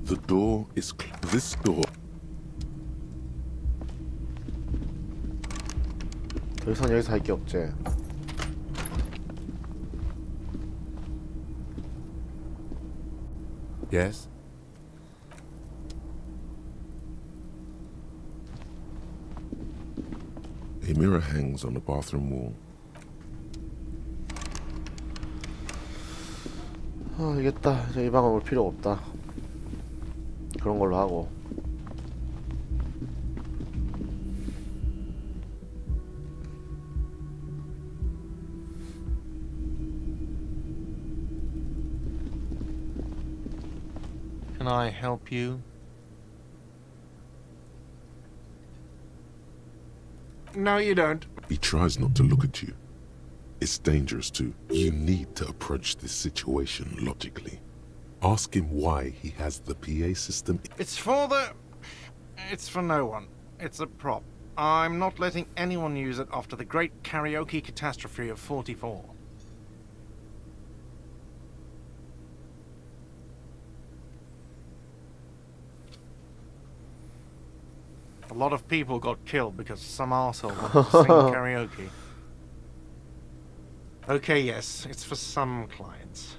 The door is this door. 더 이상 여기서 할 게 없지. Yes? A mirror hangs on the bathroom wall. 알겠다. 이제 이 방은 올 필요 없다. 그런 걸로 하고. Can I help you? No, you don't. He tries not to look at you. It's dangerous too. You need to approach this situation logically. Ask him why he has the PA system. It's for no one. It's a prop. I'm not letting anyone use it after the great karaoke catastrophe of 44. A lot of people got killed because some arsehole wanted to sing karaoke. Okay, yes, it's for some clients.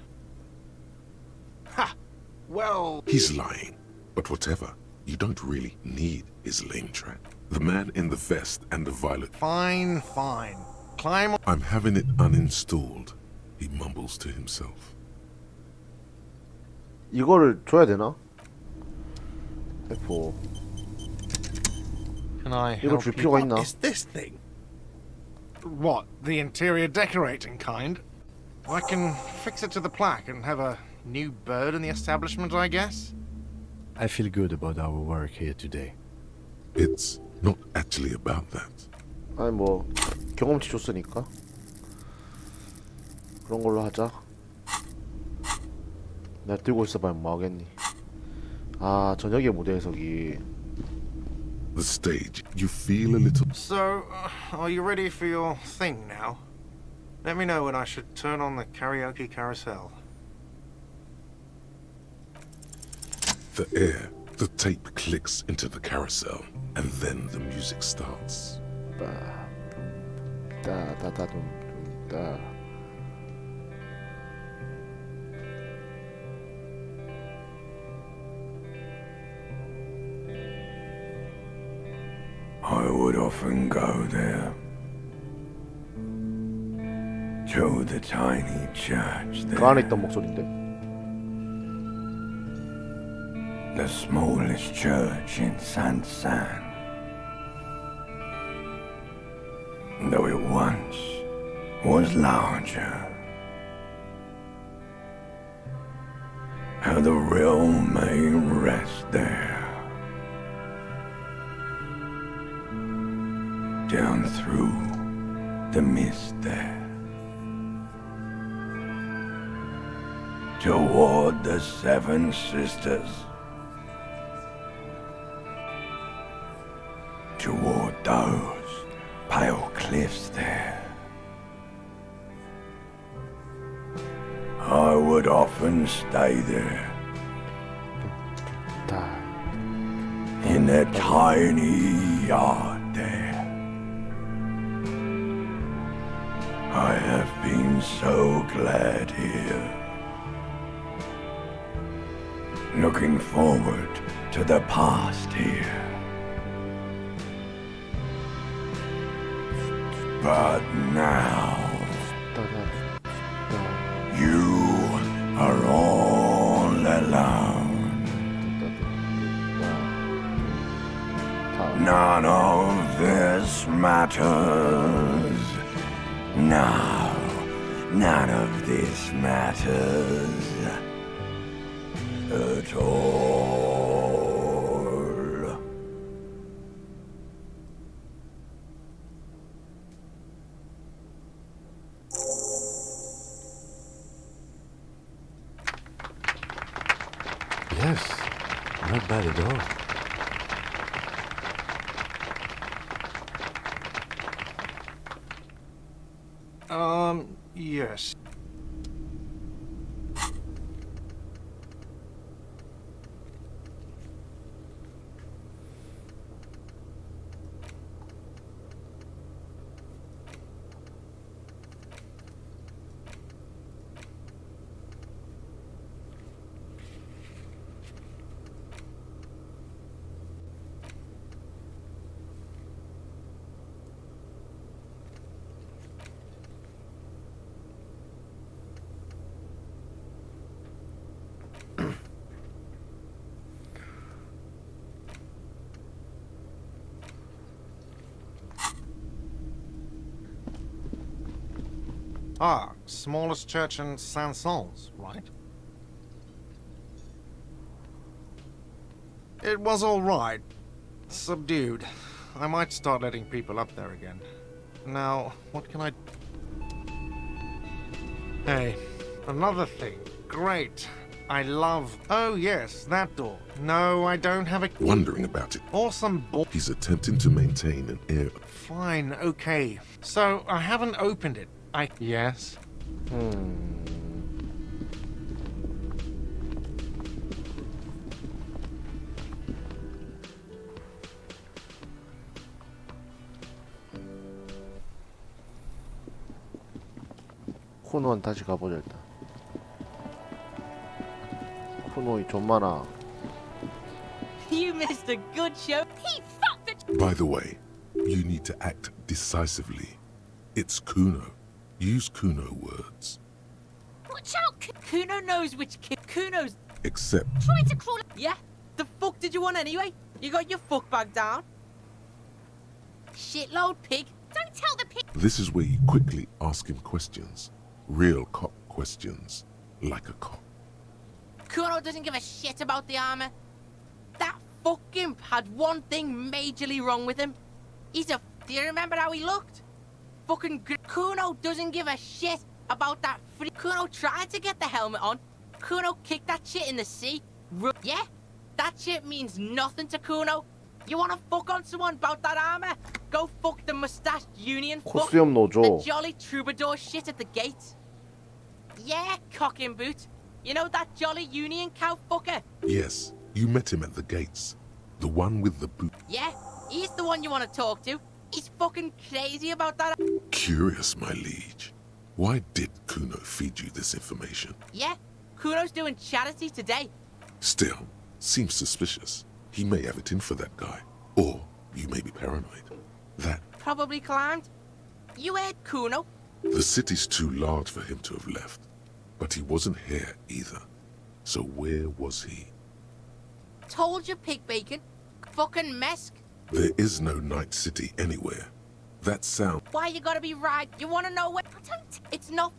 Ha! Well... He's lying. But whatever, you don't really need his lame track. The man in the vest and the violet... Fine. Climb on... I'm having it uninstalled, he mumbles to himself. 이거를 줘야 되나? F5. Can I 이걸 help 줄 you? 필요가 있나? What is this thing? What, the interior decorating kind? I can fix it to the plaque and have a new bird in the establishment, I guess? I feel good about our work here today. It's not actually about that. 아니 뭐 경험치 줬으니까 그런 걸로 하자. 내가 들고 있어봐야 뭐 하겠니. 아 저녁에 무대 해석이. The stage, you feel a little... So, are you ready for your thing now? Let me know when I should turn on the karaoke carousel. The air, the tape clicks into the carousel, and then the music starts. 따. I would often go there. To the tiny church 그 안에 there. 있던 목소리인데. The smallest church in San. Though it once was larger. How the realm may rest there. Down through the mist there. Toward the Seven Sisters. Toward those pale cliffs there. I would often stay there. In that tiny yard there. I have been so glad here. Looking forward to the past here. But now, you are all alone. None of this matters. No, none of this matters at all. Yes, not bad at all. Yes. Ah, smallest church in Saint-Saëns, right? It was all right. Subdued. I might start letting people up there again. Now, what can I... Hey, another thing. Great. I love... Oh, yes, that door. No, I don't have a... Wondering about it. Awesome He's attempting to maintain an air. Fine, okay. So, I haven't opened it. Yes? 코노는 다시 가보자 일단. 코노이 좀 많아. You missed a good show. He fucked the... By the way, you need to act decisively. It's Kuno. Use Kuno words. Watch out! Kuno knows which kid. Kuno's Except trying to crawl. Yeah? The fuck did you want anyway? You got your fuck bag down? Shitload pig. Don't tell the pig. this is where you quickly ask him questions. Real cop questions. Like a cop. Kuno doesn't give a shit about the armor. That fucking had one thing majorly wrong with him. He's a... Do you remember how he looked? Fucking... Kuno doesn't give a shit about that free... Kuno tried to get the helmet on. Kuno kicked that shit in the sea. Yeah? That shit means nothing to Kuno. You wanna fuck on someone about that armor? Go fuck the mustached union fuck. 코수염 노조. The jolly troubadour shit at the gate. Yeah, cock and boot. You know that jolly union cow fucker? Yes, you met him at the gates. The one with the boot. Yeah, he's the one you want to talk to. He's fucking crazy about that. Curious, my liege. Why did Kuno feed you this information? Yeah, Kuno's doing charity today. Still, seems suspicious. He may have it in for that guy. Or You may be paranoid. That Probably climbed. You heard Kuno? the city's too large for him to have left. But he wasn't here either. So where was he? Told you, pig bacon. Fucking mesk. There is no night city anywhere. That sound. Why you gotta be right? You wanna know what? It's not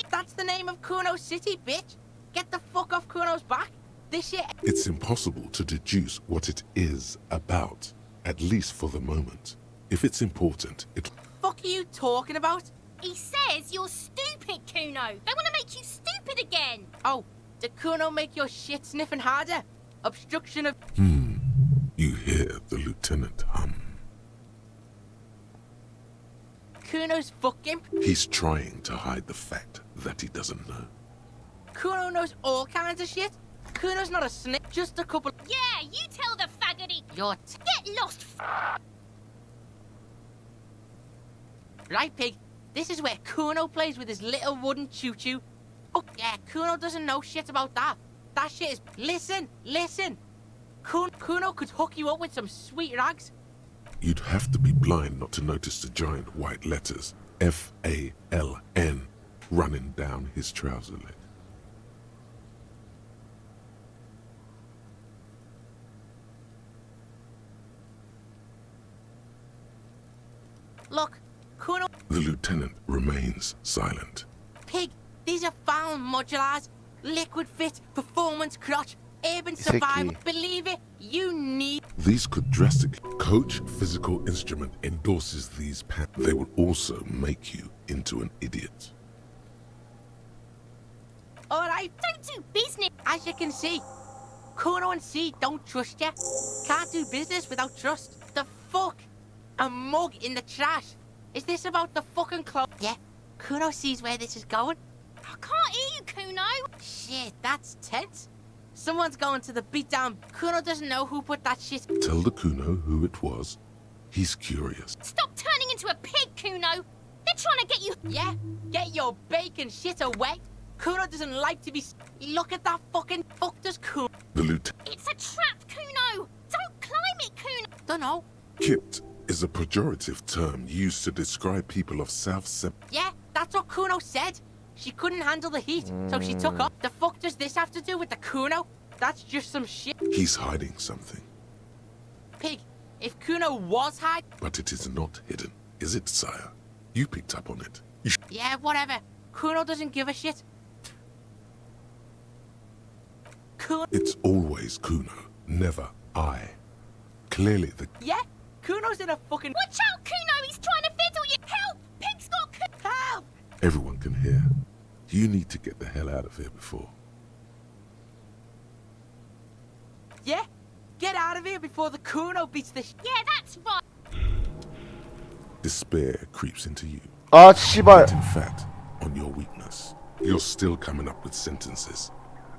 That's the name of Kuno City, bitch. Get the fuck off Kuno's back. This shit. It's impossible to deduce what it is about, at least for the moment. If it's important, it. Fuck are you talking about? He says you're stupid, Kuno. They want to make you stupid again. Oh, did Kuno make your shit sniffing harder? Obstruction of. You hear the lieutenant hum. Kuno's fucking. He's trying to hide the fact that he doesn't know. Kuno knows all kinds of shit. Kuno's not a snitch, just a couple. Yeah, you tell the faggoty. You're Get lost. Right, pig. This is where Kuno plays with his little wooden choo-choo. Oh, yeah, Kuno doesn't know shit about that. That shit is... Listen. Kuno could hook you up with some sweet rags. You'd have to be blind not to notice the giant white letters F-A-L-N running down his trouser leg. Look, Kuno... The lieutenant remains silent. Pig, these are found modulars. Liquid fit, performance crotch, urban survival. Believe it, you need... These could drastically... Coach Physical Instrument endorses these pants. They will also make you into an idiot. Alright, don't do business. As you can see, Kuno and C don't trust you. Can't do business without trust. The fuck? A mug in the trash. Is this about the fucking clothes? Yeah, Kuno sees where this is going. I can't hear you, Kuno. Shit, that's tense. Someone's going to the beatdown. Kuno doesn't know who put that shit. Tell the Kuno who it was. He's curious. Stop turning into a pig, Kuno. They're trying to get you. Yeah, get your bacon shit away. Kuno doesn't like to be... Look at that fucking... Fuck does Kuno... The lieutenant... It's a trap, Kuno. Don't climb it, Kuno. Dunno. Kipped is a pejorative term used to describe people of Yeah, that's what Kuno said. She couldn't handle the heat, so she took off. The fuck does this have to do with the Kuno? That's just some shit. He's hiding something. Pig, if Kuno was hiding... But it is not hidden, is it, sire? You picked up on it. Yeah, whatever. Kuno doesn't give a shit. Kuno... It's always Kuno, never I. Clearly the... Yeah, Kuno's in a fucking... Watch out, Kuno! He's trying to fiddle you! Help! Pig's got... Help! Everyone can hear. You need to get the hell out of here before. Yeah? Get out of here before the Kuno beats the... Yeah, that's right! Despair creeps into you. 아, 씨발. But in fact, on your weakness, you're still coming up with sentences.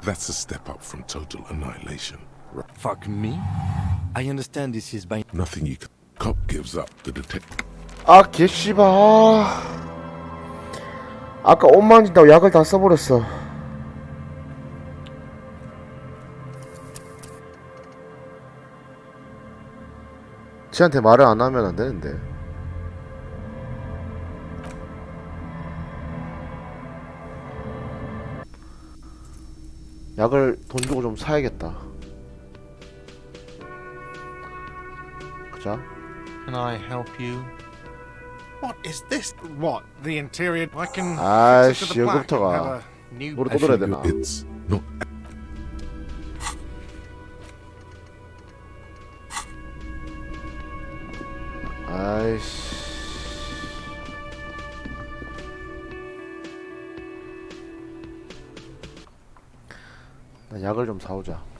That's a step up from total annihilation. Fuck me? I understand this is by... Nothing you can... Cop gives up the detective. 아, 개씨발. 아까 옷 만진다고 약을 다 써버렸어. 지한테 말을 안 하면 안 되는데. 약을 돈 주고 좀 사야겠다. 그자. Can I help you? What is this? What? The interior? I can fix it to 아이씨, the plaque and have 여기부터가 a new... 뭐를 또 들어야 되나? It's not... 아이씨. 나 약을 좀 사오자.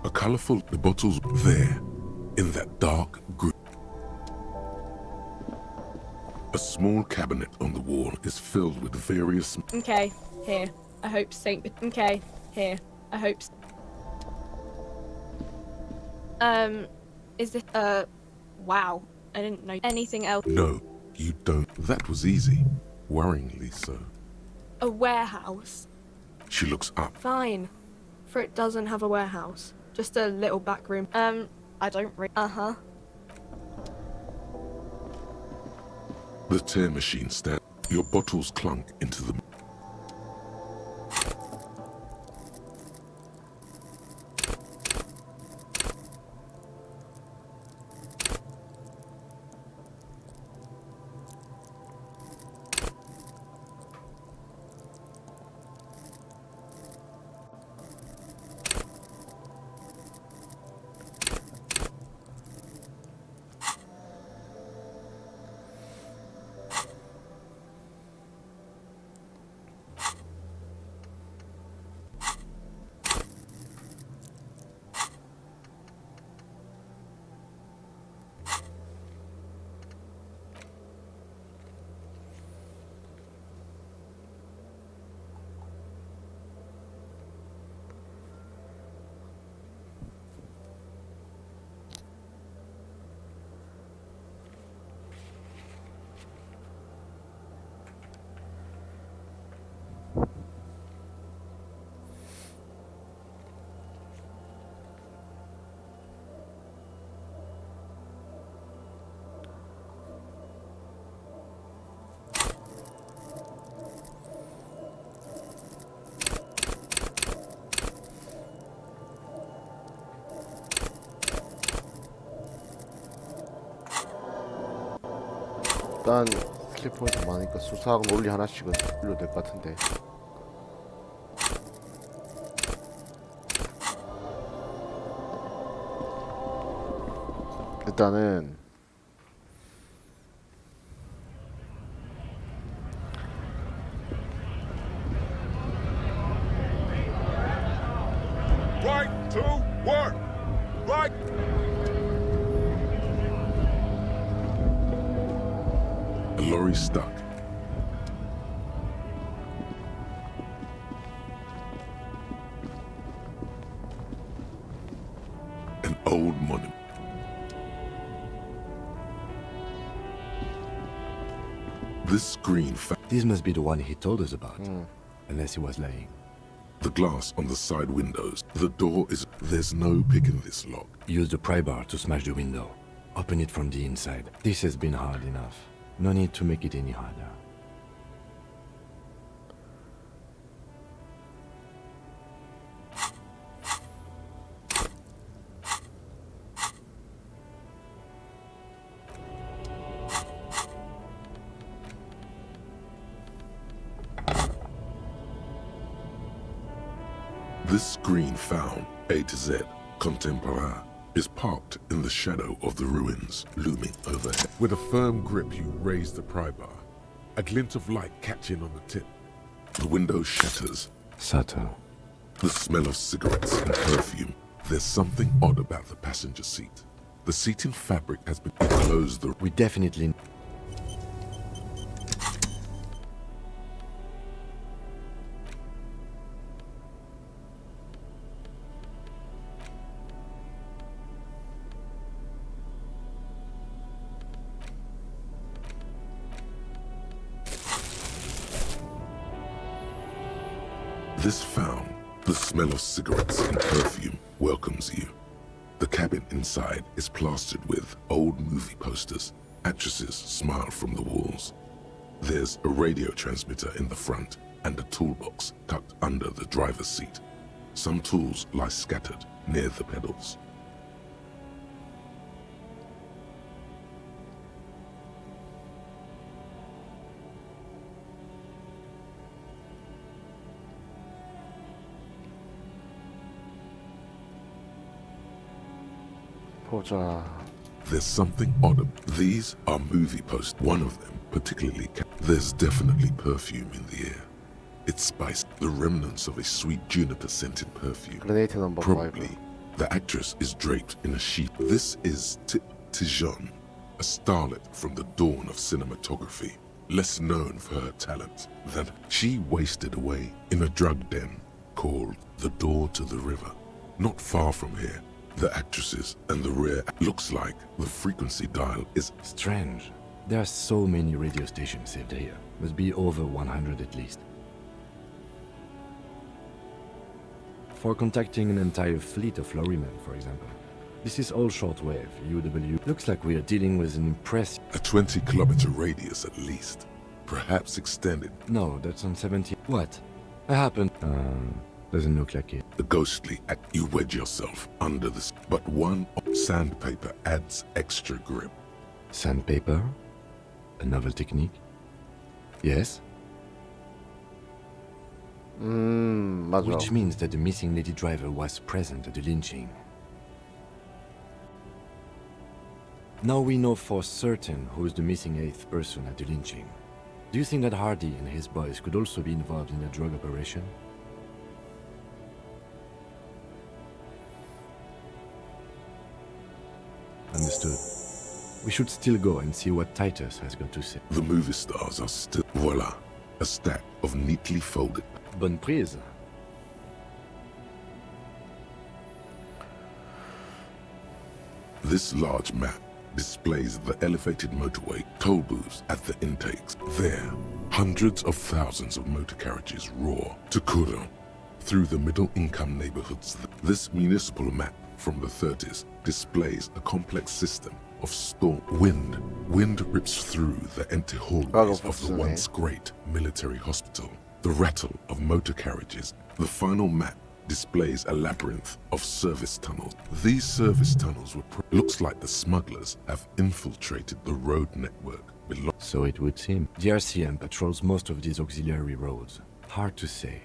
A colorful... The bottle's there, in that dark green. A small cabinet on the wall is filled with various... Okay, here. I hope Saint... Okay, here. I hope... Is this, wow. I didn't know anything else. No, you don't. That was easy. Worryingly so. A warehouse. She looks up. Fine. For it doesn't have a warehouse. Just a little back room. I don't Uh-huh. The tear machine stands. Your bottles clunk into the... 일단 스킬 포인트 많으니까 수사하고 논리 하나씩은 올려도 될 것 같은데. 일단은 Right to work! Right! A lorry stuck. An old monument. This screen This must be the one he told us about. Unless he was lying. The glass on the side windows. The door is... There's no picking this lock. Use the pry bar to smash the window. Open it from the inside. This has been hard enough. No need to make it any harder. This screen found, A to Z, contemporain, is parked in the shadow of the ruins looming overhead. With a firm grip, you raise the pry bar, a glint of light catching on the tip. The window shatters. Subtle. The smell of cigarettes and perfume. There's something odd about the passenger seat. The seating fabric has been enclosed. We definitely... This found, the smell of cigarettes and perfume welcomes you. The cabin inside is plastered with old movie posters. Actresses smile from the walls. There's a radio transmitter in the front and a toolbox tucked under the driver's seat. Some tools lie scattered near the pedals. There's something odd. These are movie posters. One of them particularly. There's definitely perfume in the air. It's spiced, the remnants of a sweet juniper-scented perfume. Probably. The actress is draped in a sheet. This is Tijon, a starlet from the dawn of cinematography, less known for her talent than she wasted away in a drug den called the Door to the River. Not far from here, The actresses and the rear looks like the frequency dial is Strange. There are so many radio stations saved here. Must be over 100 at least. For contacting an entire fleet of lorrymen, for example. This is all shortwave, UW. Looks like we are dealing with an impressive... a 20-kilometer radius at least, perhaps extended. No, that's on 70... What? I happened... doesn't look like it. The ghostly act, you wedge yourself under this, but one sandpaper adds extra grip. Sandpaper? A novel technique? Yes? 맞아. Which means that the missing lady driver was present at the lynching. Now we know for certain who's the missing 8th person at the lynching. Do you think that Hardy and his boys could also be involved in a drug operation? Understood. We should still go and see what Titus has got to say. The movie stars are still, voila, a stack of neatly folded. Bonne prise. This large map displays the elevated motorway toll booths at the intakes. There, hundreds of thousands of motor carriages roar to Kuro through the middle-income neighborhoods. This municipal map from the 30s displays a complex system of storm wind. Wind rips through the empty hallways of the once great military hospital. The rattle of motor carriages. The final map displays a labyrinth of service tunnels. These service tunnels were looks like the smugglers have infiltrated the road network. So it would seem. The RCM patrols most of these auxiliary roads. Hard to say.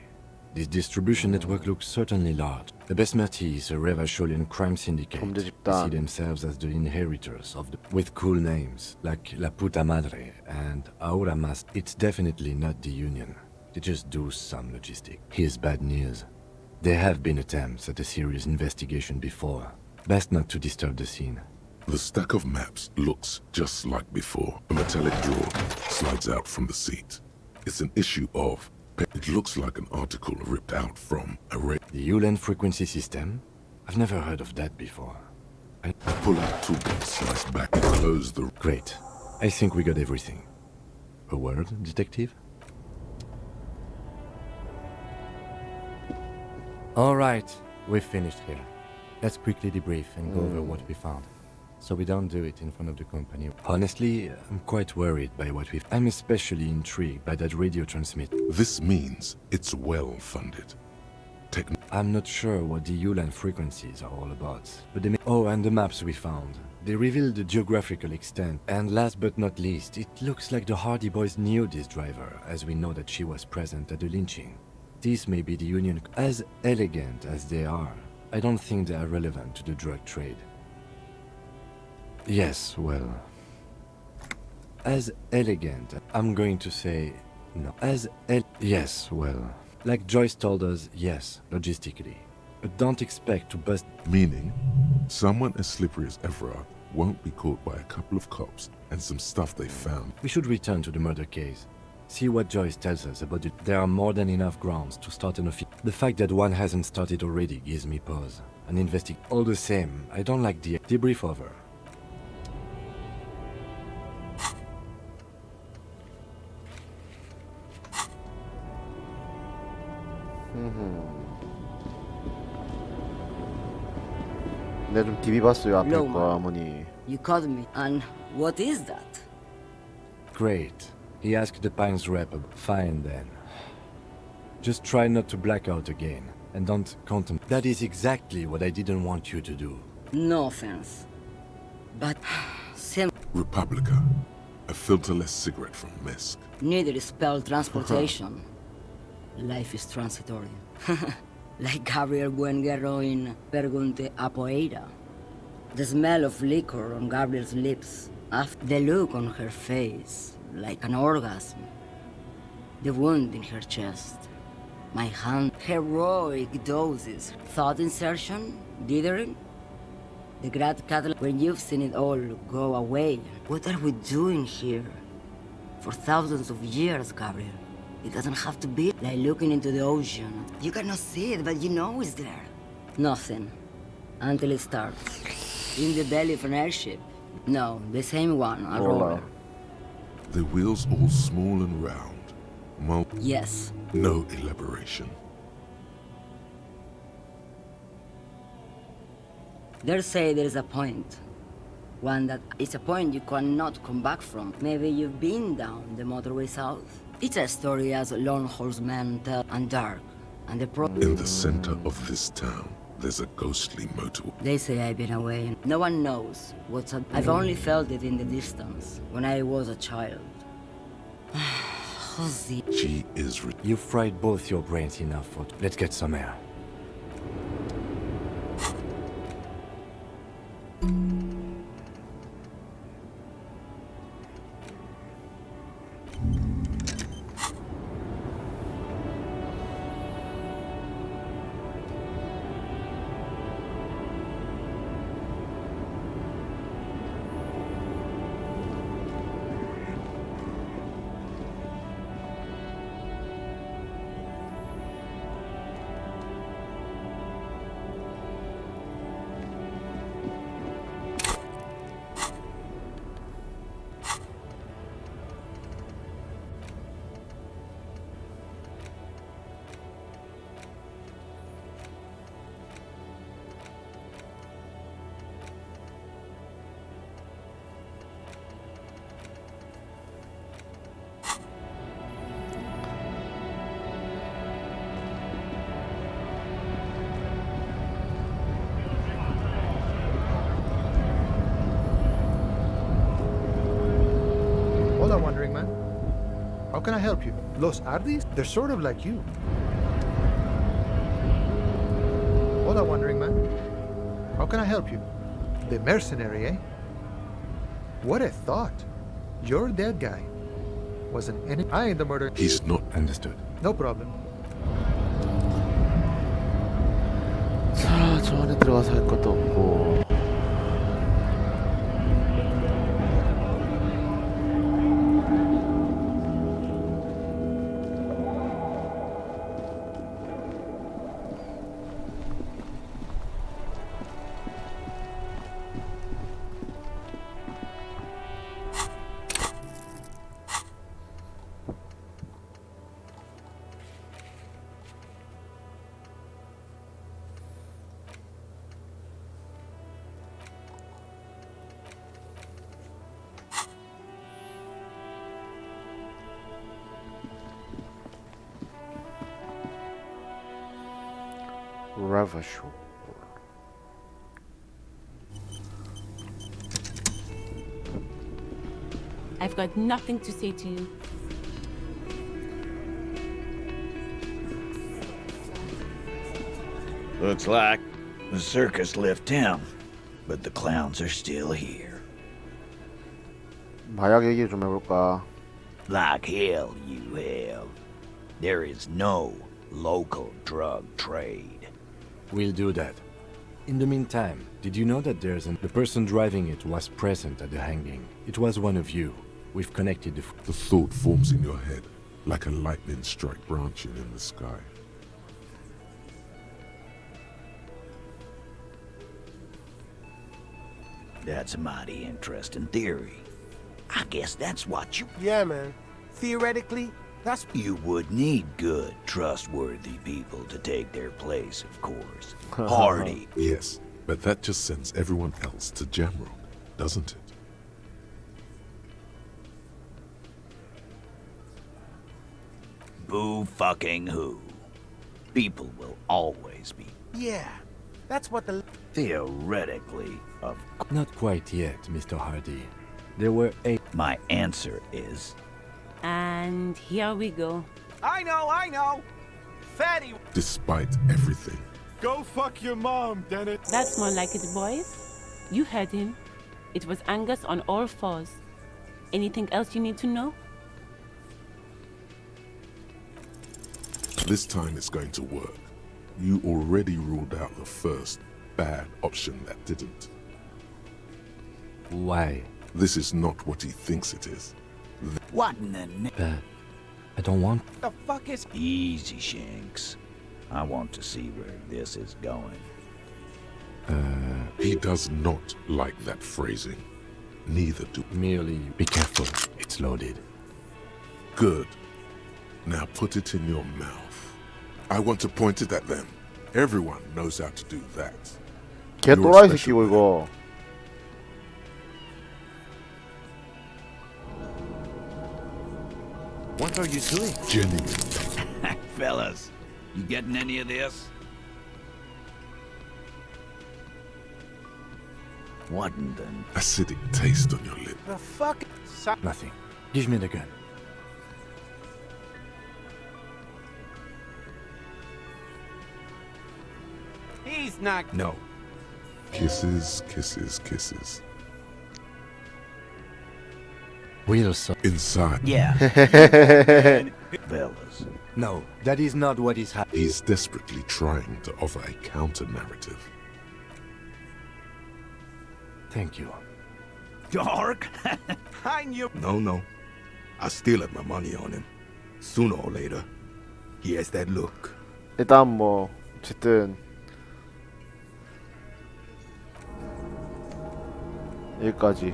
This distribution network looks certainly large. The Besmerti is a Revacholian crime syndicate. They see themselves as the inheritors of the... with cool names, like La Puta Madre and Ahora Mas. It's definitely not the Union. They just do some logistic. Here's bad news. There have been attempts at a serious investigation before. Best not to disturb the scene. The stack of maps looks just like before. A metallic drawer slides out from the seat. It's an issue of... It looks like an article ripped out from a The ULAN frequency system? I've never heard of that before. I pull out two bits, slice back and close the... Great. I think we got everything. A word, detective? All right, we've finished here. Let's quickly debrief and go over what we found, so we don't do it in front of the company. Honestly, I'm quite worried by what we've... I'm especially intrigued by that radio transmit. This means it's well-funded. I'm not sure what the ULAN frequencies are all about, but they oh, and the maps we found. They reveal the geographical extent, and last but not least, it looks like the Hardy Boys knew this driver, as we know that she was present at the lynching. These may be the Union. As elegant as they are, I don't think they are relevant to the drug trade. Yes, well... As elegant, I'm going to say... No. Yes, well... Like Joyce told us, yes, logistically. But don't expect to bust... Meaning, someone as slippery as Everard won't be caught by a couple of cops and some stuff they found. We should return to the murder case. See what Joyce tells us about it. There are more than enough grounds to start an office. The fact that one hasn't started already gives me pause. All the same, I don't like the... Debrief over. 내가 좀 DB 봤어요 앞에 거 어머니. You called me, and what is that? Great. He asked the Pines rep. Fine then. Just try not to black out again, and don't contemplate. That is exactly what I didn't want you to do. No offense, but Republica, a filterless cigarette from Mesk. neither is spelled transportation. Life is transitory. Like Gabriel Buenguerro in Pergunte a Poeira. The smell of liquor on Gabriel's lips, after the look on her face, like an orgasm. The wound in her chest. My hand, heroic doses. Thought insertion, dithering. The Grad Catalan, when you've seen it all go away. What are we doing here? For thousands of years, Gabriel. It doesn't have to be like looking into the ocean. You cannot see it, but you know it's there. Nothing. until it starts. In the belly of an airship. No, the same one, a roller. The wheels all small and round. Yes. No elaboration. They say there is a point. One that is a point you cannot come back from. Maybe you've been down the motorway south. It's a story as lone horsemen tell, and dark. And the In the center of this town, there's a ghostly motorway. They say I've been away. No one knows what's up. I've only felt it in the distance, when I was a child. Jose. She is... You fried both your brains enough for... Let's get some air. Hola, wandering man. How can I help you? Los Ardis? They're sort of like you. Hola, wandering man. How can I help you? The mercenary, eh? What a thought. You're that guy. Wasn't any... I ain't the murderer. He's not... Understood. No problem. 자, 저 안에 들어가서 할 것도 없고. Ravashore. I've got nothing to say to you. Looks like the circus left town, but the clowns are still here. 마약 얘기 좀 해볼까? Like hell you have. There is no local drug trade. We'll do that. In the meantime, did you know that the person driving it was present at the hanging? It was one of you. We've connected The thought forms in your head, like a lightning strike branching in the sky. That's a mighty interesting theory. I guess that's what you... Yeah, man. Theoretically, that's... You would need good, trustworthy people to take their place, of course. Hardy. Yes, but that just sends everyone else to Jamrock, doesn't it? Boo fucking who. People will always be... Yeah, that's what the... Theoretically, of... Not quite yet, Mr. Hardy. There were 8... My answer is... And here we go. I know! Fatty... Despite everything. Go fuck your mom, Dennett. That's more like it, boys. You heard him. It was Angus on all fours. Anything else you need to know? This time it's going to work. You already ruled out the first bad option that didn't. Why? This is not what he thinks it is. What in the... But I don't want... The fuck is... Easy, Shanks. I want to see where this is going. He does not like that phrasing. Neither do. Merely be careful, it's loaded. Good. Now put it in your mouth. I want to point it at them. Everyone knows how to do that. 걔 또라이 새끼고 이거. What are you doing? Genuine. Fellas, you getting any of this? What in the... Acidic taste on your lip. The fuck? Nothing. Give me the gun. He's not. No. Kisses, kisses, kisses. We'll so Inside. Yeah. Fellas. No, that is not what is happening. He's desperately trying to offer a counter-narrative. Thank you. Dark? I knew. No. I still have my money on him. Sooner or later, he has that look. 일단 뭐 어쨌든 여기까지.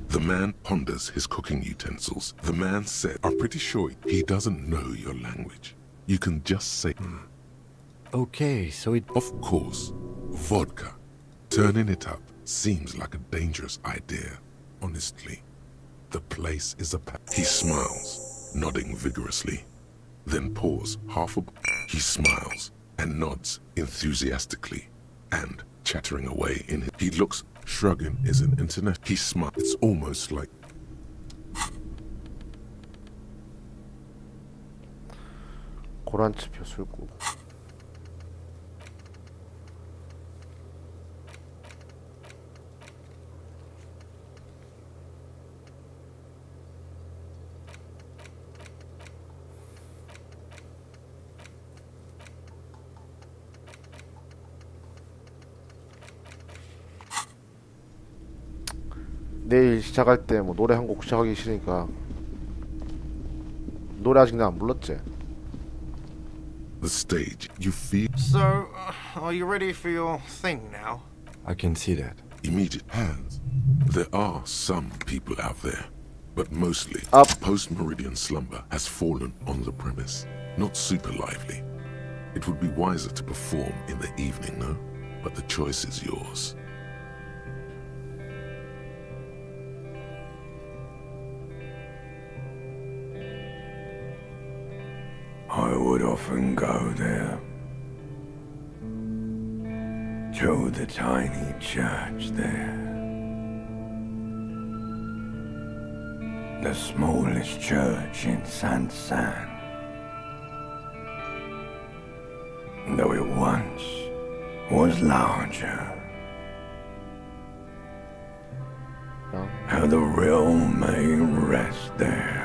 The man ponders his cooking utensils. The man said, I'm pretty sure he doesn't know your language. You can just say, Okay, so it... Of course, vodka. Turning it up seems like a dangerous idea, honestly. The place is a He smiles, nodding vigorously. Then pours half a... He smiles and nods enthusiastically and chattering away in his... He looks... Shrugging is an internet. He smiles. It's almost like... 고란츠 벼슬고. 내일 시작할 때 뭐 노래 한 곡 시작하기 싫으니까 노래 아직 나 안 불렀지? The stage, you feel... So, are you ready for your thing now? I can see that. Immediate hands. There are some people out there, but mostly post-meridian slumber has fallen on the premise. Not super lively. It would be wiser to perform in the evening, no? But the choice is yours. I would often go there, to the tiny church there, the smallest church in San, though it once was larger. How the realm may rest there.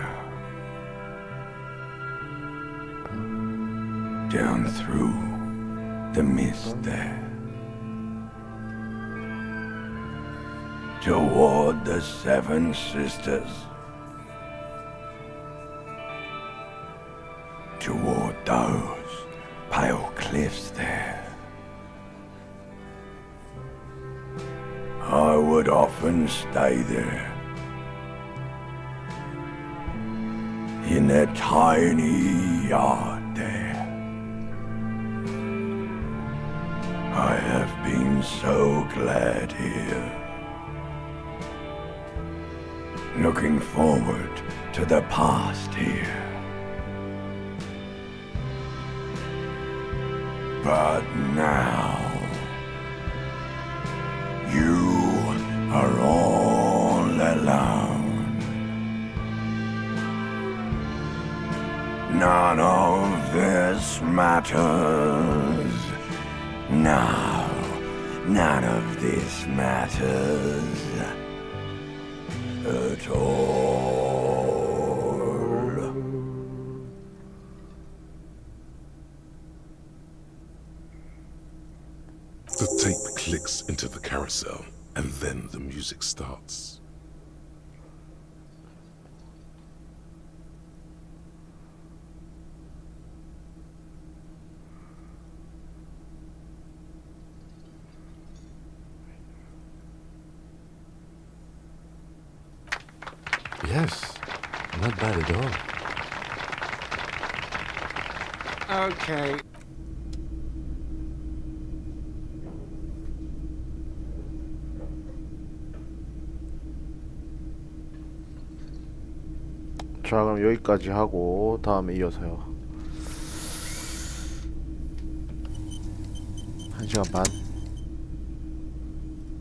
Down through the mist there, toward the Seven Sisters, toward those pale cliffs there. I would often stay there, in that tiny yard there. I have been so glad here, looking forward to the past here. But now, you are all alone. None of this matters. No, none of this matters at all. The tape clicks into the carousel, and then the music starts. Yes, not bad at all. Okay. 자, 그럼 여기까지 하고 다음에 이어서요. 1시간 반.